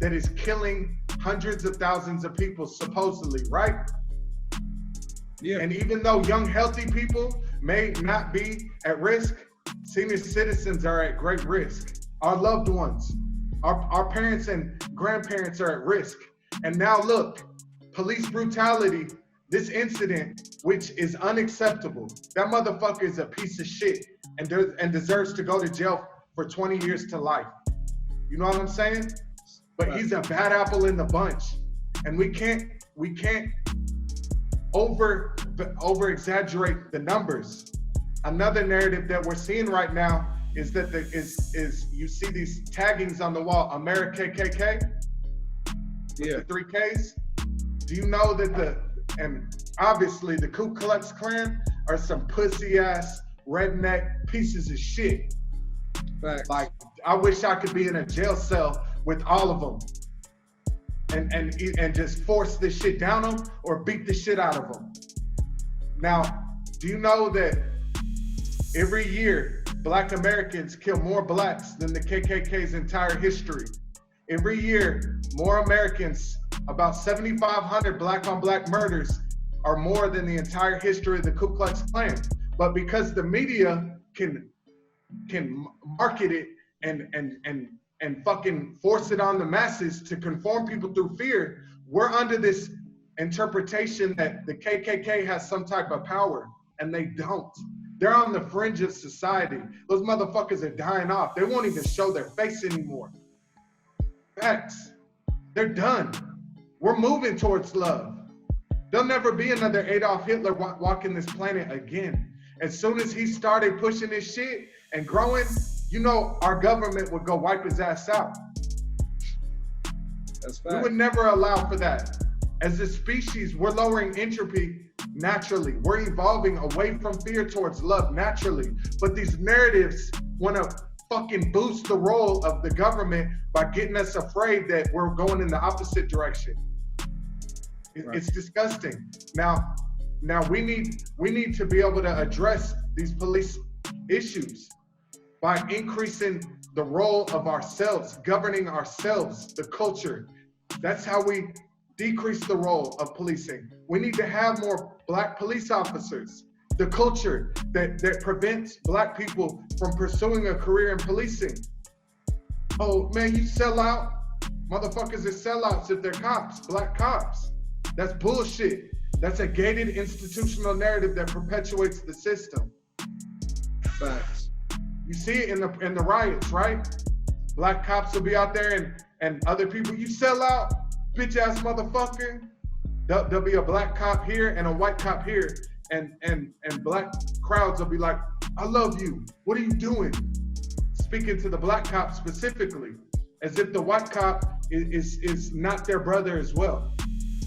that is killing hundreds of thousands of people, supposedly, right? Yeah. And even though young, healthy people may not be at risk, senior citizens are at great risk. Our loved ones, our parents and grandparents are at risk. And now look, police brutality, this incident, which is unacceptable. That motherfucker is a piece of shit and deserves to go to jail for 20 years to life. You know what I'm saying? But he's a bad apple in the bunch. And we can't over exaggerate the numbers. Another narrative that we're seeing right now is that you see these taggings on the wall, America KKK, yeah, the 3 Ks. Do you know that and obviously the Ku Klux Klan are some pussy ass redneck pieces of shit. Facts. Like, I wish I could be in a jail cell with all of them and just force this shit down them or beat the shit out of them. Now, do you know that every year Black Americans kill more blacks than the KKK's entire history? Every year, more Americans, about 7,500 black on black murders are more than the entire history of the Ku Klux Klan. But because the media can market it and fucking force it on the masses to conform people through fear, we're under this interpretation that the KKK has some type of power, and they don't. They're on the fringe of society. Those motherfuckers are dying off. They won't even show their face anymore. Facts. They're done. We're moving towards love. There'll never be another Adolf Hitler walking this planet again. As soon as he started pushing this shit and growing, you know, our government would go wipe his ass out. That's fact. We would never allow for that. As a species, we're lowering entropy naturally. We're evolving away from fear towards love naturally. But these narratives want to fucking boost the role of the government by getting us afraid that we're going in the opposite direction. Right. It's disgusting. Now we need to be able to address these police issues by increasing the role of ourselves, governing ourselves, the culture. That's how we decrease the role of policing. We need to have more black police officers. The culture that prevents black people from pursuing a career in policing. Oh man, you sell out. Motherfuckers are sellouts if they're cops, black cops. That's bullshit. That's a gated institutional narrative that perpetuates the system. Facts. You see it in the riots, right? Black cops will be out there and other people, you sell out, bitch ass motherfucker. There'll be a black cop here and a white cop here, and black crowds will be like, I love you. What are you doing? Speaking to the black cop specifically, as if the white cop is not their brother as well.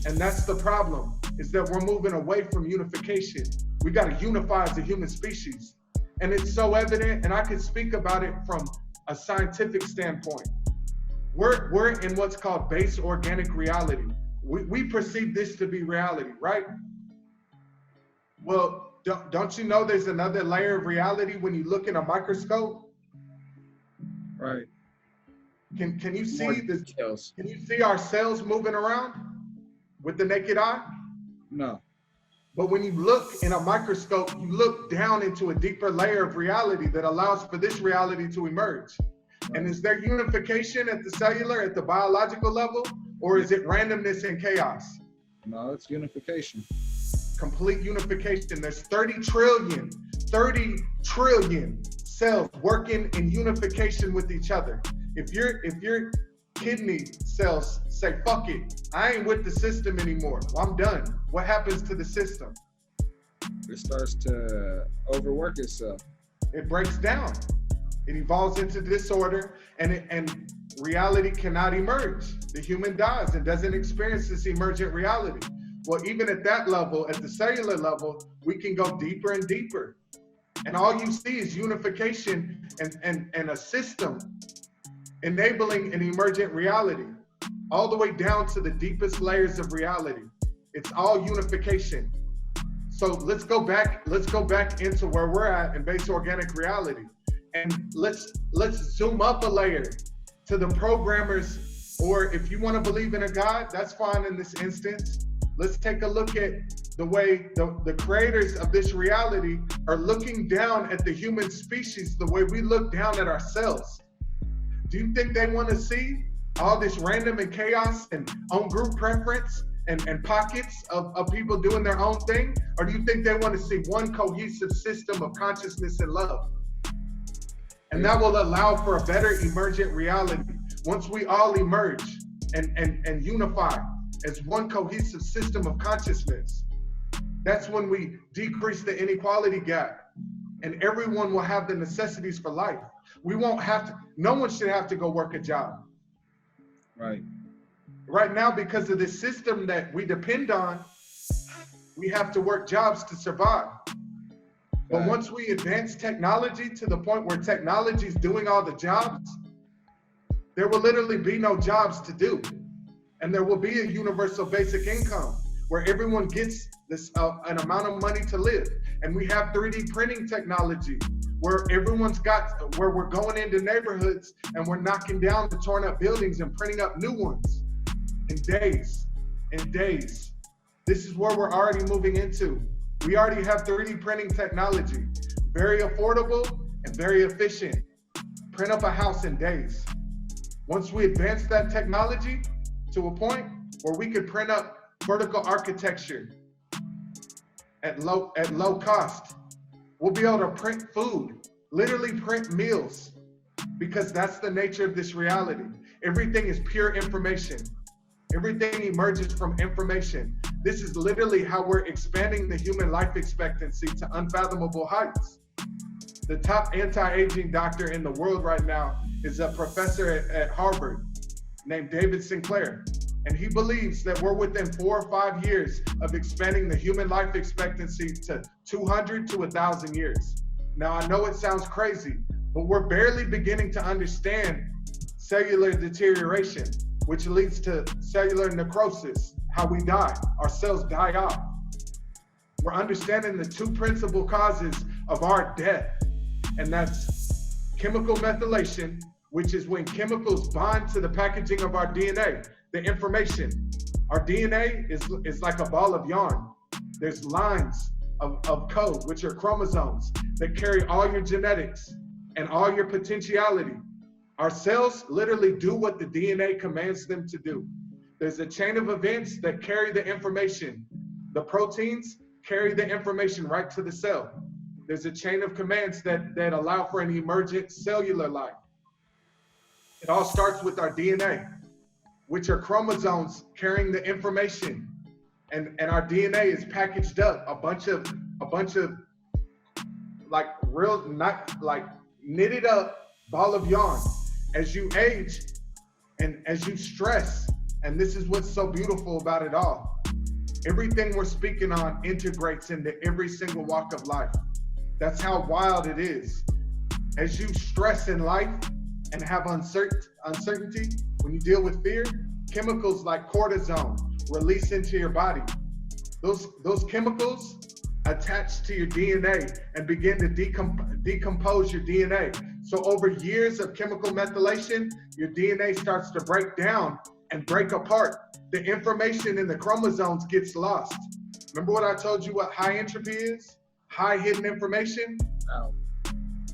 And that's the problem, is that we're moving away from unification. We got to unify as a human species. And it's so evident, and I could speak about it from a scientific standpoint. We're in what's called base organic reality. We perceive this to be reality, right? Well, don't you know there's another layer of reality when you look in a microscope? Right. Can you see this? Details. Can you see our cells moving around with the naked eye? No. But when you look in a microscope, you look down into a deeper layer of reality that allows for this reality to emerge. And is there unification at the cellular, at the biological level, or is it randomness and chaos? No, it's unification. Complete unification. There's 30 trillion cells working in unification with each other. If your kidney cells say, fuck it, I ain't with the system anymore, I'm done, what happens to the system? It starts to overwork itself. It breaks down. It evolves into disorder, and reality cannot emerge. The human dies and doesn't experience this emergent reality. Well, even at that level, at the cellular level, we can go deeper and deeper. And all you see is unification and a system enabling an emergent reality, all the way down to the deepest layers of reality. It's all unification. So let's go back into where we're at in base organic reality. And let's zoom up a layer to the programmers, or if you want to believe in a God, that's fine in this instance. Let's take a look at the way the creators of this reality are looking down at the human species the way we look down at ourselves. Do you think they want to see all this random and chaos and own group preference and pockets of people doing their own thing? Or do you think they want to see one cohesive system of consciousness and love? And that will allow for a better emergent reality. Once we all emerge and unify as one cohesive system of consciousness, that's when we decrease the inequality gap, and everyone will have the necessities for life. We won't have to, no one should have to go work a job. Right. Right now, because of this system that we depend on, we have to work jobs to survive. But once we advance technology to the point where technology is doing all the jobs, there will literally be no jobs to do. And there will be a universal basic income where everyone gets this an amount of money to live. And we have 3D printing technology where where we're going into neighborhoods and we're knocking down the torn up buildings and printing up new ones in days. This is where we're already moving into. We already have 3D printing technology, very affordable and very efficient. Print up a house in days. Once we advance that technology to a point where we could print up vertical architecture at low cost, we'll be able to print food, literally print meals, because that's the nature of this reality. Everything is pure information. Everything emerges from information. This is literally how we're expanding the human life expectancy to unfathomable heights. The top anti-aging doctor in the world right now is a professor at Harvard named David Sinclair. And he believes that we're within 4 or 5 years of expanding the human life expectancy to 200 to 1,000 years. Now, I know it sounds crazy, but we're barely beginning to understand cellular deterioration, which leads to cellular necrosis, how we die. Our cells die off. We're understanding the 2 principal causes of our death, and that's chemical methylation, which is when chemicals bind to the packaging of our DNA, the information. Our DNA is like a ball of yarn. There's lines of code, which are chromosomes, that carry all your genetics and all your potentiality. Our cells literally do what the DNA commands them to do. There's a chain of events that carry the information. The proteins carry the information right to the cell. There's a chain of commands that allow for an emergent cellular life. It all starts with our DNA, which are chromosomes carrying the information. And our DNA is packaged up, a bunch of like real, not like knitted up ball of yarn. As you age and as you stress, and this is what's so beautiful about it all, everything we're speaking on integrates into every single walk of life. That's how wild it is. As you stress in life and have uncertainty, when you deal with fear, chemicals like cortisone release into your body. Those chemicals attach to your DNA and begin to decompose your DNA. So over years of chemical methylation, your DNA starts to break down and break apart. The information in the chromosomes gets lost. Remember what I told you what high entropy is? High hidden information? Oh.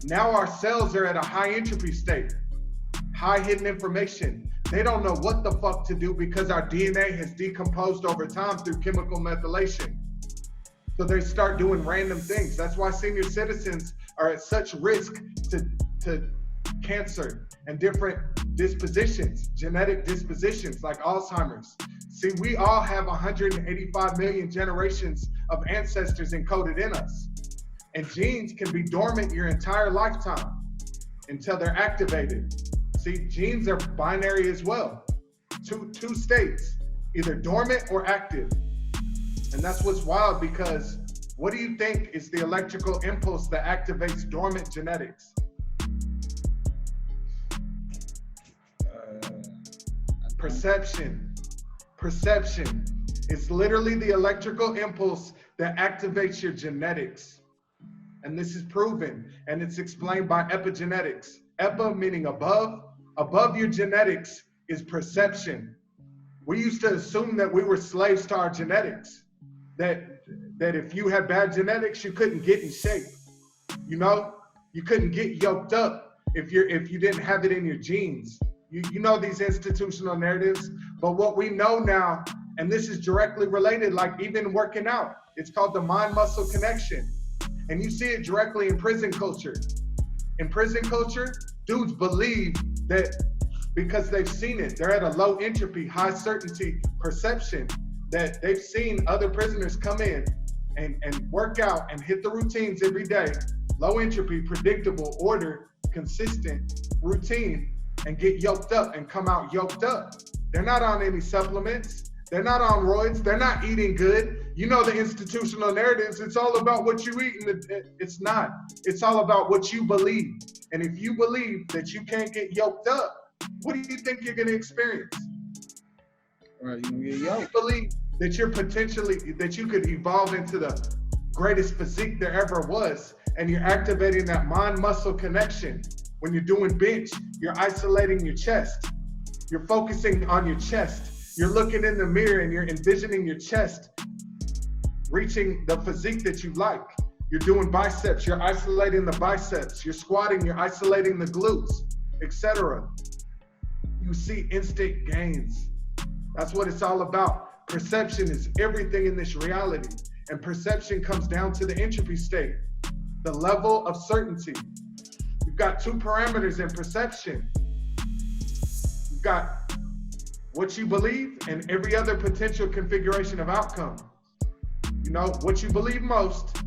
Now our cells are at a high entropy state. High hidden information. They don't know what the fuck to do because our DNA has decomposed over time through chemical methylation. So they start doing random things. That's why senior citizens are at such risk to cancer and different dispositions, genetic dispositions like Alzheimer's. See, we all have 185 million generations of ancestors encoded in us. And genes can be dormant your entire lifetime until they're activated. See, genes are binary as well. Two states, either dormant or active. And that's what's wild, because what do you think is the electrical impulse that activates dormant genetics? Perception. Perception. It's literally the electrical impulse that activates your genetics. And this is proven, and it's explained by epigenetics. Epi meaning above. Above your genetics is perception. We used to assume that we were slaves to our genetics. That if you had bad genetics, you couldn't get in shape. You know, you couldn't get yoked up if you didn't have it in your genes. You know these institutional narratives, but what we know now, and this is directly related, like even working out, it's called the mind-muscle connection. And you see it directly in prison culture. In prison culture, dudes believe that because they've seen it, they're at a low entropy, high certainty perception, that they've seen other prisoners come in and work out and hit the routines every day, low entropy, predictable, order, consistent routine, and get yoked up and come out yoked up. They're not on any supplements. They're not on roids. They're not eating good. You know the institutional narratives. It's all about what you eat. And it's not. It's all about what you believe. And if you believe that you can't get yoked up, what do you think you're going to experience? Right, you get yoked. You believe that that you could evolve into the greatest physique there ever was, and you're activating that mind-muscle connection. When you're doing bench, you're isolating your chest. You're focusing on your chest. You're looking in the mirror and you're envisioning your chest reaching the physique that you like. You're doing biceps, you're isolating the biceps. You're squatting, you're isolating the glutes, etc. You see instant gains. That's what it's all about. Perception is everything in this reality. And perception comes down to the entropy state, the level of certainty. You've got two parameters in perception. You've got what you believe and every other potential configuration of outcome. You know, what you believe most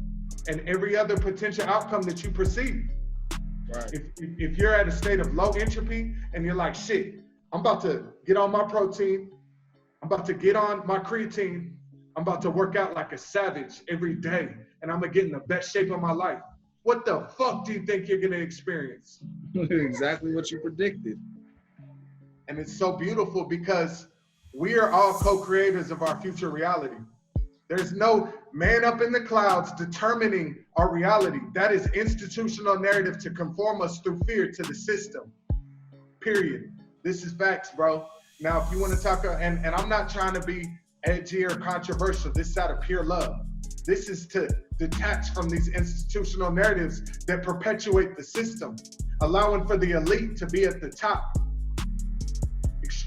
and every other potential outcome that you perceive. Right. If you're at a state of low entropy and you're like, shit, I'm about to get on my protein, I'm about to get on my creatine, I'm about to work out like a savage every day, and I'm gonna get in the best shape of my life. What the fuck do you think you're gonna experience? Exactly what you predicted. And it's so beautiful because we are all co-creators of our future reality. There's no man up in the clouds determining our reality. That is institutional narrative to conform us through fear to the system, period. This is facts, bro. Now, if you want to talk, and I'm not trying to be edgy or controversial, this is out of pure love. This is to detach from these institutional narratives that perpetuate the system, allowing for the elite to be at the top.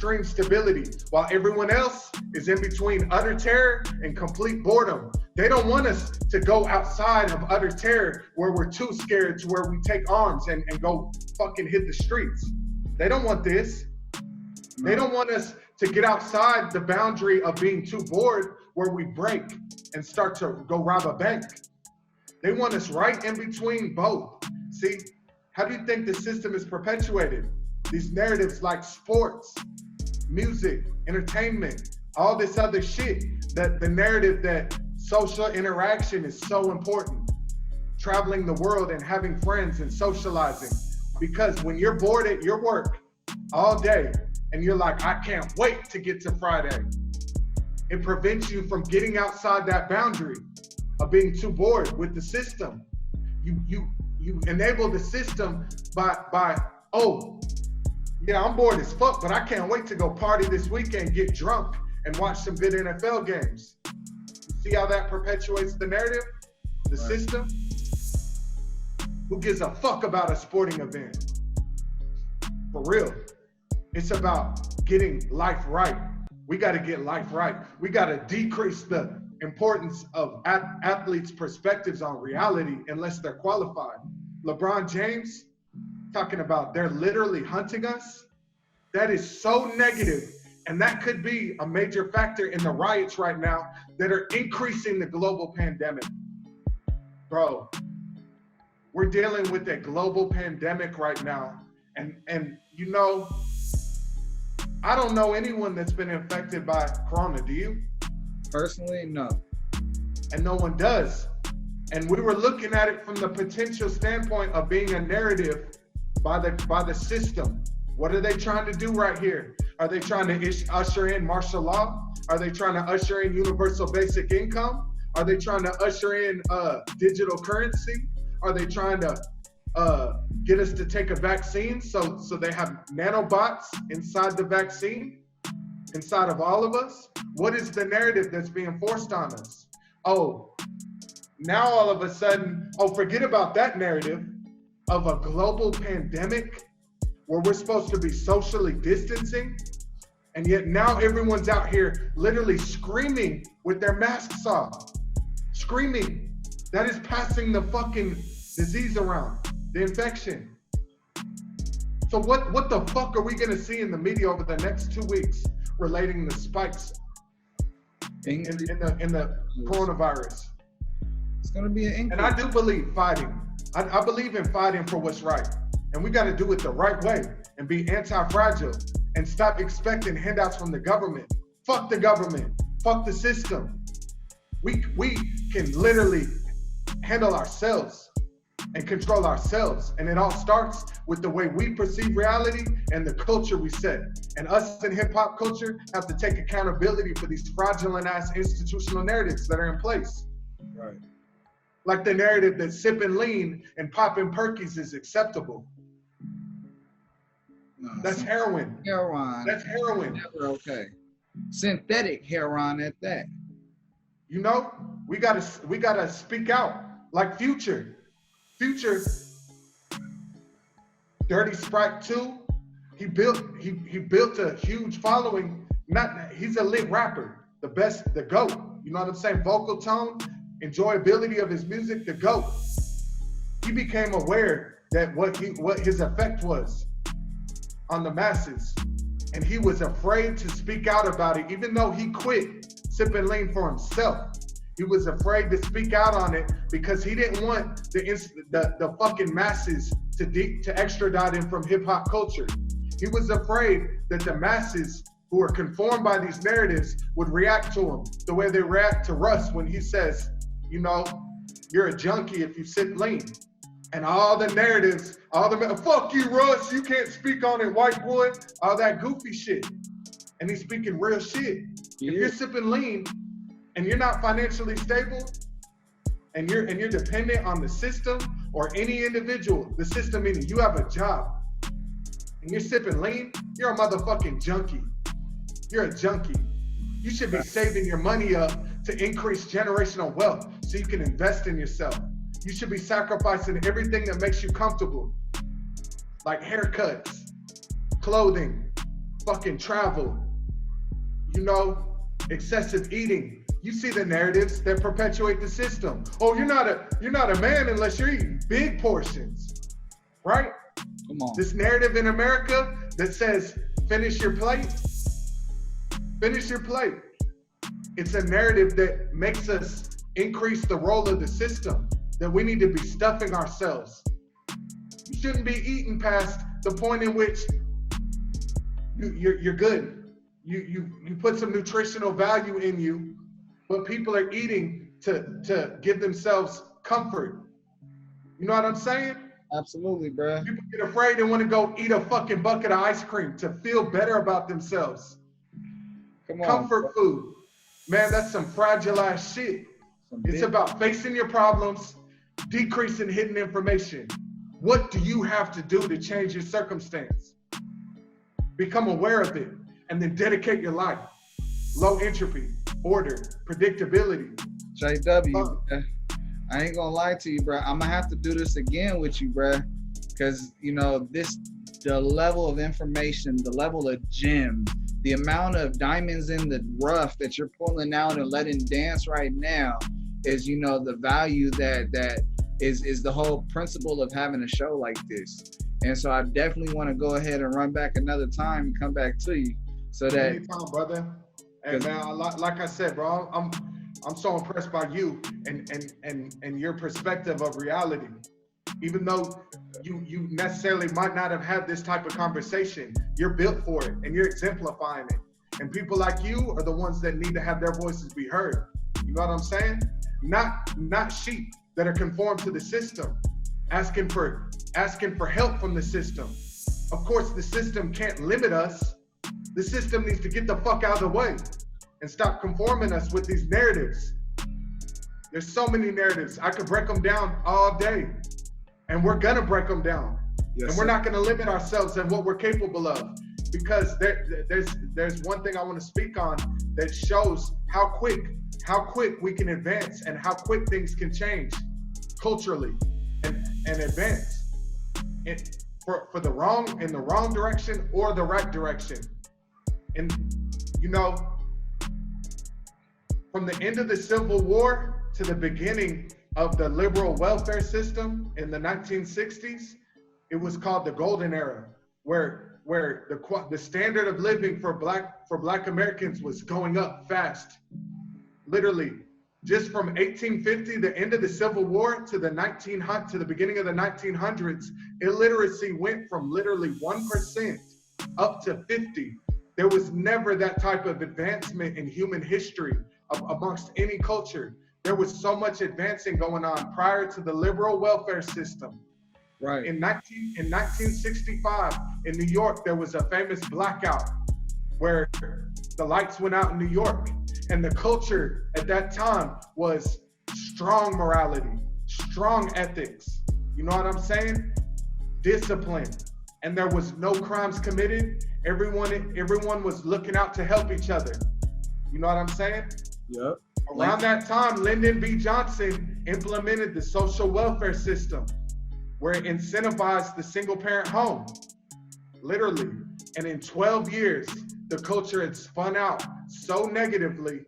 extreme stability, while everyone else is in between utter terror and complete boredom. They don't want us to go outside of utter terror where we're too scared to where we take arms and go fucking hit the streets. They don't want this. They don't want us to get outside the boundary of being too bored where we break and start to go rob a bank. They want us right in between both. See, how do you think the system is perpetuated? These narratives like sports, music, entertainment, all this other shit, that the narrative that social interaction is so important. Traveling the world and having friends and socializing. Because when you're bored at your work all day and you're like, I can't wait to get to Friday, it prevents you from getting outside that boundary of being too bored with the system. You enable the system by oh, yeah, I'm bored as fuck, but I can't wait to go party this weekend, get drunk, and watch some good NFL games. See how that perpetuates the narrative? The system? Who gives a fuck about a sporting event? For real. It's about getting life right. We gotta get life right. We gotta decrease the importance of athletes' perspectives on reality unless they're qualified. LeBron James talking about they're literally hunting us. That is so negative. And that could be a major factor in the riots right now that are increasing the global pandemic. Bro, we're dealing with a global pandemic right now. And you know, I don't know anyone that's been infected by Corona, do you? Personally, no. And no one does. And we were looking at it from the potential standpoint of being a narrative by the system. What are they trying to do right here? Are they trying to usher in martial law? Are they trying to usher in universal basic income? Are they trying to usher in digital currency? Are they trying to get us to take a vaccine so they have nanobots inside the vaccine, inside of all of us? What is the narrative that's being forced on us? Oh, now all of a sudden, forget about that narrative of a global pandemic where we're supposed to be socially distancing, and yet now everyone's out here literally screaming with their masks off. Screaming. That is passing the fucking disease around, the infection. So what the fuck are we gonna see in the media over the next 2 weeks relating the spikes in the coronavirus? It's gonna be an increase. And I do believe fighting. I believe in fighting for what's right. And we gotta do it the right way and be anti-fragile and stop expecting handouts from the government. Fuck the government, fuck the system. We can literally handle ourselves and control ourselves. And it all starts with the way we perceive reality and the culture we set. And us in hip hop culture have to take accountability for these fraudulent ass institutional narratives that are in place. Right. Like the narrative that sipping lean and popping perkies is acceptable. No, that's heroin. Heroin. That's heroin. Never okay. Synthetic heroin at that. You know, we gotta speak out. Like Future. Future, Dirty Sprite 2, he built a huge following. He's a lit rapper, the best, the GOAT. You know what I'm saying? Vocal tone, enjoyability of his music, the GOAT. He became aware that what his effect was on the masses. And he was afraid to speak out about it, even though he quit sipping lean for himself. He was afraid to speak out on it because he didn't want the fucking masses to extradite him from hip hop culture. He was afraid that the masses who are conformed by these narratives would react to him the way they react to Russ when he says, you know, you're a junkie if you sip lean. And all the narratives, fuck you, Russ, you can't speak on it, white boy, all that goofy shit. And he's speaking real shit. Yeah. If you're sipping lean and you're not financially stable and you're dependent on the system or any individual, the system meaning you have a job and you're sipping lean, you're a motherfucking junkie. You're a junkie. You should be saving your money up to increase generational wealth so you can invest in yourself. You should be sacrificing everything that makes you comfortable, like haircuts, clothing, fucking travel, you know, excessive eating. You see the narratives that perpetuate the system. Oh, you're not a man unless you're eating big portions, right? Come on. This narrative in America that says, finish your plate. Finish your plate. It's a narrative that makes us increase the role of the system, that we need to be stuffing ourselves. You shouldn't be eating past the point in which you're good. You put some nutritional value in you, but people are eating to give themselves comfort. You know what I'm saying? Absolutely, bro. People get afraid and want to go eat a fucking bucket of ice cream to feel better about themselves. Come on. Comfort food. Man, that's some fragile ass shit. It's about facing your problems, decreasing hidden information. What do you have to do to change your circumstance? Become aware of it and then dedicate your life. Low entropy, order, predictability. JW, I ain't gonna lie to you, bro. I'm gonna have to do this again with you, bro. Cause you know, the level of information, the level of gems, the amount of diamonds in the rough that you're pulling out and letting dance right now is, you know, the value that is the whole principle of having a show like this. And so I definitely want to go ahead and run back another time and come back to you so that. Anytime, brother. And man, like I said, bro, I'm so impressed by you and your perspective of reality. Even though you necessarily might not have had this type of conversation, you're built for it and you're exemplifying it. And people like you are the ones that need to have their voices be heard. You know what I'm saying? Not sheep that are conformed to the system, asking for help from the system. Of course, the system can't limit us. The system needs to get the fuck out of the way and stop conforming us with these narratives. There's so many narratives. I could break them down all day, and we're gonna break them down. Yes, and we're not gonna limit ourselves in what we're capable of, because there's one thing I want to speak on that shows how quick we can advance and how quick things can change culturally and advance for the wrong, in the wrong direction or the right direction. And you know, from the end of the Civil War to the beginning of the liberal welfare system in the 1960s, it was called the Golden Era, where the standard of living for black Americans was going up fast. Literally, just from 1850, the end of the Civil War, to the beginning of the 1900s, illiteracy went from literally 1% up to 50%. There was never that type of advancement in human history amongst any culture. There was so much advancing going on prior to the liberal welfare system. Right. In 1965, in New York, there was a famous blackout where the lights went out in New York. And the culture at that time was strong morality, strong ethics. You know what I'm saying? Discipline. And there was no crimes committed. Everyone was looking out to help each other. You know what I'm saying? Yep. Around that time, Lyndon B. Johnson implemented the social welfare system, where it incentivized the single parent home, literally. And in 12 years, the culture had spun out so negatively.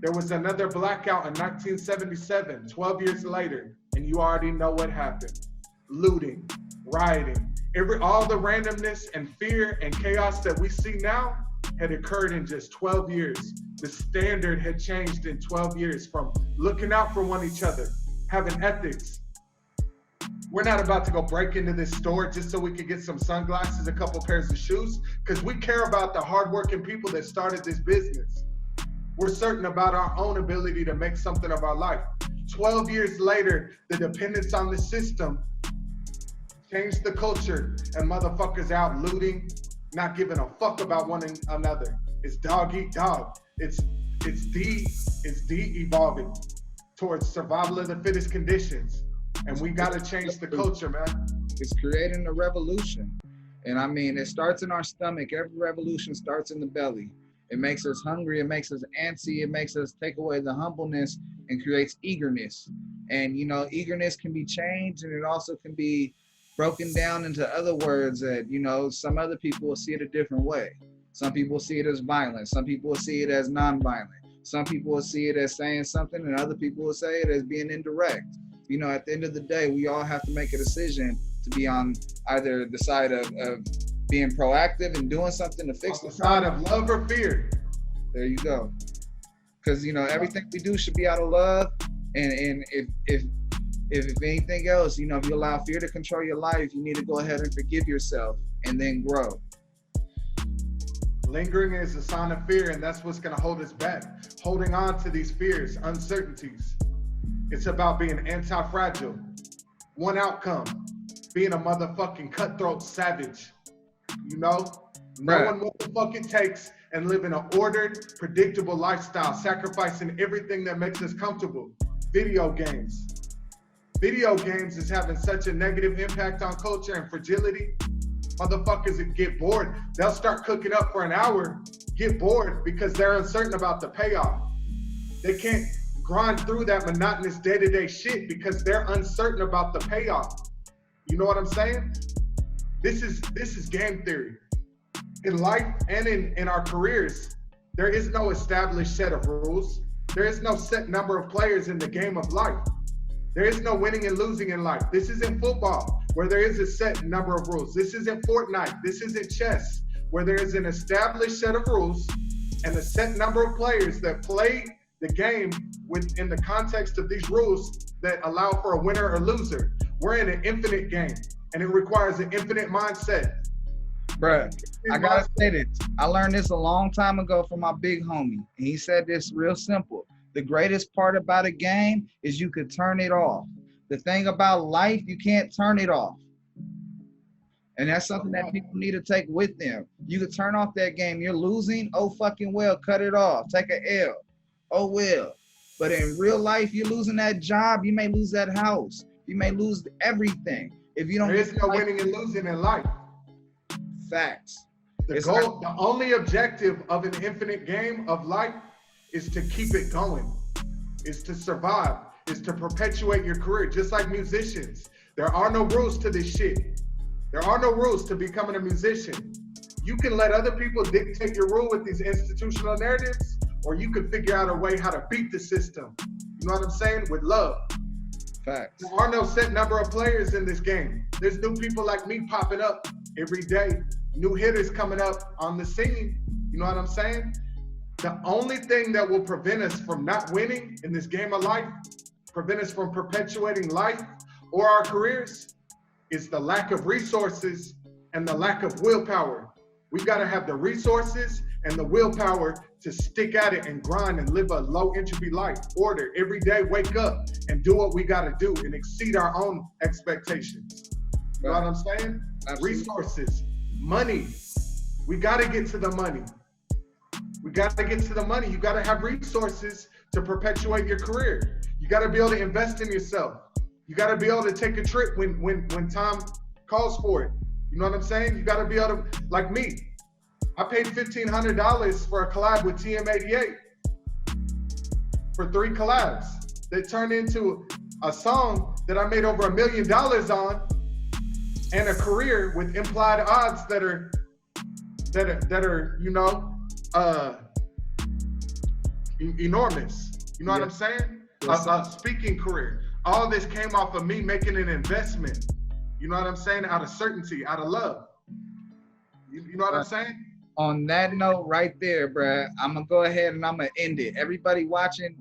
There was another blackout in 1977, 12 years later, and you already know what happened. Looting, rioting, all the randomness and fear and chaos that we see now had occurred in just 12 years. The standard had changed in 12 years from looking out for one each other, having ethics. We're not about to go break into this store just so we can get some sunglasses, a couple pairs of shoes, because we care about the hardworking people that started this business. We're certain about our own ability to make something of our life. 12 years later, the dependence on the system changed the culture, and motherfuckers out looting, not giving a fuck about one another. It's dog eat dog. It's de-evolving towards survival of the fittest conditions. And we gotta change the culture, man. It's creating a revolution. And I mean, it starts in our stomach. Every revolution starts in the belly. It makes us hungry, it makes us antsy, it makes us take away the humbleness and creates eagerness. And you know, eagerness can be changed, and it also can be broken down into other words that, you know, some other people will see it a different way. Some people see it as violent. Some people see it as non-violent. Some people will see it as saying something, and other people will say it as being indirect. You know, at the end of the day, we all have to make a decision to be on either the side of being proactive and doing something to fix the side of love or fear. There you go. Because, you know, everything we do should be out of love. And if anything else, you know, if you allow fear to control your life, you need to go ahead and forgive yourself and then grow. Lingering is a sign of fear, and that's what's going to hold us back. Holding on to these fears, uncertainties. It's about being anti-fragile. One outcome, being a motherfucking cutthroat savage. You know? Knowing what the fuck it takes and living an ordered, predictable lifestyle, sacrificing everything that makes us comfortable. Video games. Video games is having such a negative impact on culture and fragility. Motherfuckers get bored. They'll start cooking up for an hour, get bored because they're uncertain about the payoff. They can't grind through that monotonous day-to-day shit because they're uncertain about the payoff. You know what I'm saying? This is game theory. In life and in our careers, there is no established set of rules. There is no set number of players in the game of life. There is no winning and losing in life. This isn't football, where there is a set number of rules. This isn't Fortnite. This isn't chess, where there is an established set of rules and a set number of players that play the game within the context of these rules that allow for a winner or loser. We're in an infinite game, and it requires an infinite mindset. Bruh, I gotta say this. I learned this a long time ago from my big homie, and he said this real simple. The greatest part about a game is you could turn it off. The thing about life, you can't turn it off. And that's something that people need to take with them. You could turn off that game. You're losing, oh fucking well, cut it off. Take an L. Oh well. But in real life, you're losing that job. You may lose that house. You may lose everything. If you don't. There is no winning and losing in life. Facts. The goal, the only objective of an infinite game of life is to keep it going, is to survive, is to perpetuate your career. Just like musicians, there are no rules to this shit. There are no rules to becoming a musician. You can let other people dictate your rule with these institutional narratives, or you can figure out a way how to beat the system. You know what I'm saying? With love. Facts. There are no set number of players in this game. There's new people like me popping up every day. New hitters coming up on the scene. You know what I'm saying? The only thing that will prevent us from not winning in this game of life, prevent us from perpetuating life or our careers, is the lack of resources and the lack of willpower. We gotta have the resources and the willpower to stick at it and grind and live a low entropy life. Order every day, wake up and do what we gotta do and exceed our own expectations. You know what I'm saying? Absolutely. Resources, money. We gotta get to the money. We gotta get to the money. You gotta have resources to perpetuate your career. You gotta be able to invest in yourself. You gotta be able to take a trip when time calls for it. You know what I'm saying? You gotta be able to, like me, I paid $1,500 for a collab with TM88 for 3 collabs that turned into a song that I made over $1 million on, and a career with implied odds that are you know, enormous. You know what I'm saying? A speaking career. All this came off of me making an investment. You know what I'm saying? Out of certainty, out of love. You know what I'm saying? On that note right there, bruh, I'm gonna go ahead and I'm gonna end it. Everybody watching,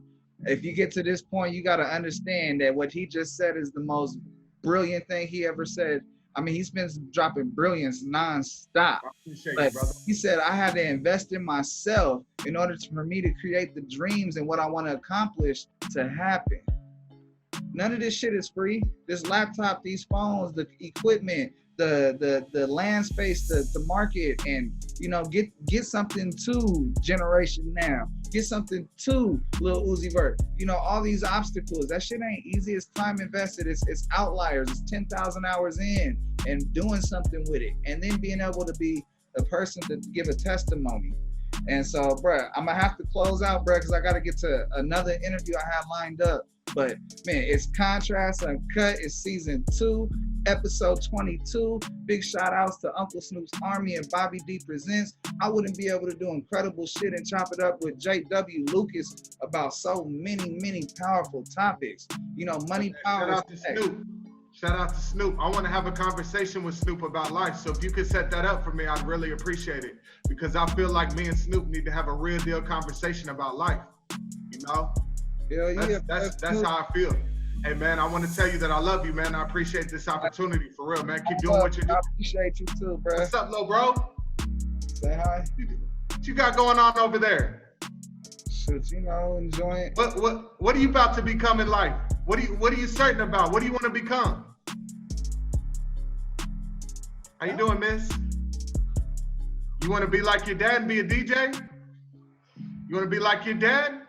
if you get to this point, you gotta understand that what he just said is the most brilliant thing he ever said. I mean, he's been dropping brilliance nonstop. But he said, I had to invest in myself in order for me to create the dreams and what I want to accomplish to happen. None of this shit is free. This laptop, these phones, the equipment, the land space, the market, and you know, get something to Generation Now. Get something to Lil Uzi Vert. You know, all these obstacles, that shit ain't easy. It's time invested. It's outliers. It's 10,000 hours in and doing something with it. And then being able to be a person to give a testimony. And so, bruh, I'm gonna have to close out, bruh, because I gotta get to another interview I have lined up. But man, it's Contrast Uncut. It's season 2, episode 22. Big shout outs to Uncle Snoop's Army and Bobby D Presents. I wouldn't be able to do incredible shit and chop it up with J.W. Lucas about so many powerful topics. You know, money, power. Shout out to Snoop. Shout out to Snoop. I want to have a conversation with Snoop about life. So if you could set that up for me, I'd really appreciate it. Because I feel like me and Snoop need to have a real deal conversation about life. You know? Hell yeah. That's how I feel. Hey man, I want to tell you that I love you, man. I appreciate this opportunity for real, man. Keep doing what you're doing. I appreciate you too, bro. What's up, little bro? Say hi. What you got going on over there? Shit, you know, enjoying. What are you about to become in life? What are you certain about? What do you want to become? How you doing, miss? You want to be like your dad and be a DJ? You want to be like your dad?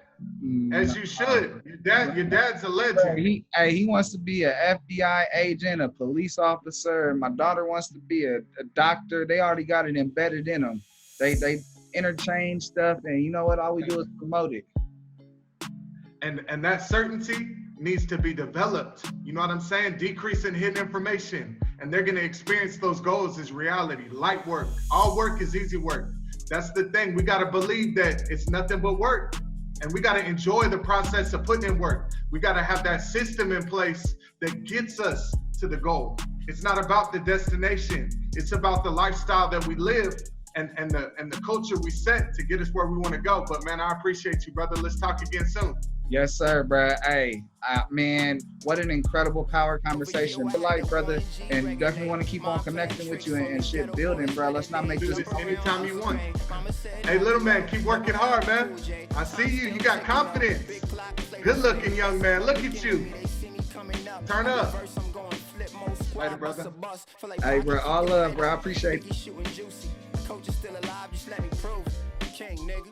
As you should. Your dad's a legend. He wants to be a FBI agent, a police officer. My daughter wants to be a doctor. They already got it embedded in them. They interchange stuff, and you know what? All we do is promote it. And that certainty needs to be developed. You know what I'm saying? Decreasing hidden information. And they're gonna experience those goals as reality. Light work. All work is easy work. That's the thing. We gotta believe that it's nothing but work. And we gotta enjoy the process of putting in work. We gotta have that system in place that gets us to the goal. It's not about the destination. It's about the lifestyle that we live and the culture we set to get us where we wanna go. But man, I appreciate you, brother. Let's talk again soon. Yes, sir, bro. Hey, man, what an incredible power conversation. Good life, brother. And definitely want to keep on connecting with you and shit building, bro. Let's not make this anytime you want. Hey, little man, keep working hard, man. I see you. You got confidence. Good looking, young man. Look at you. Turn up. Later, brother. Hey, bro. All love, bro. I appreciate you. Coach is still alive, just let me prove. King, nigga.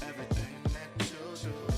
Everything that you do.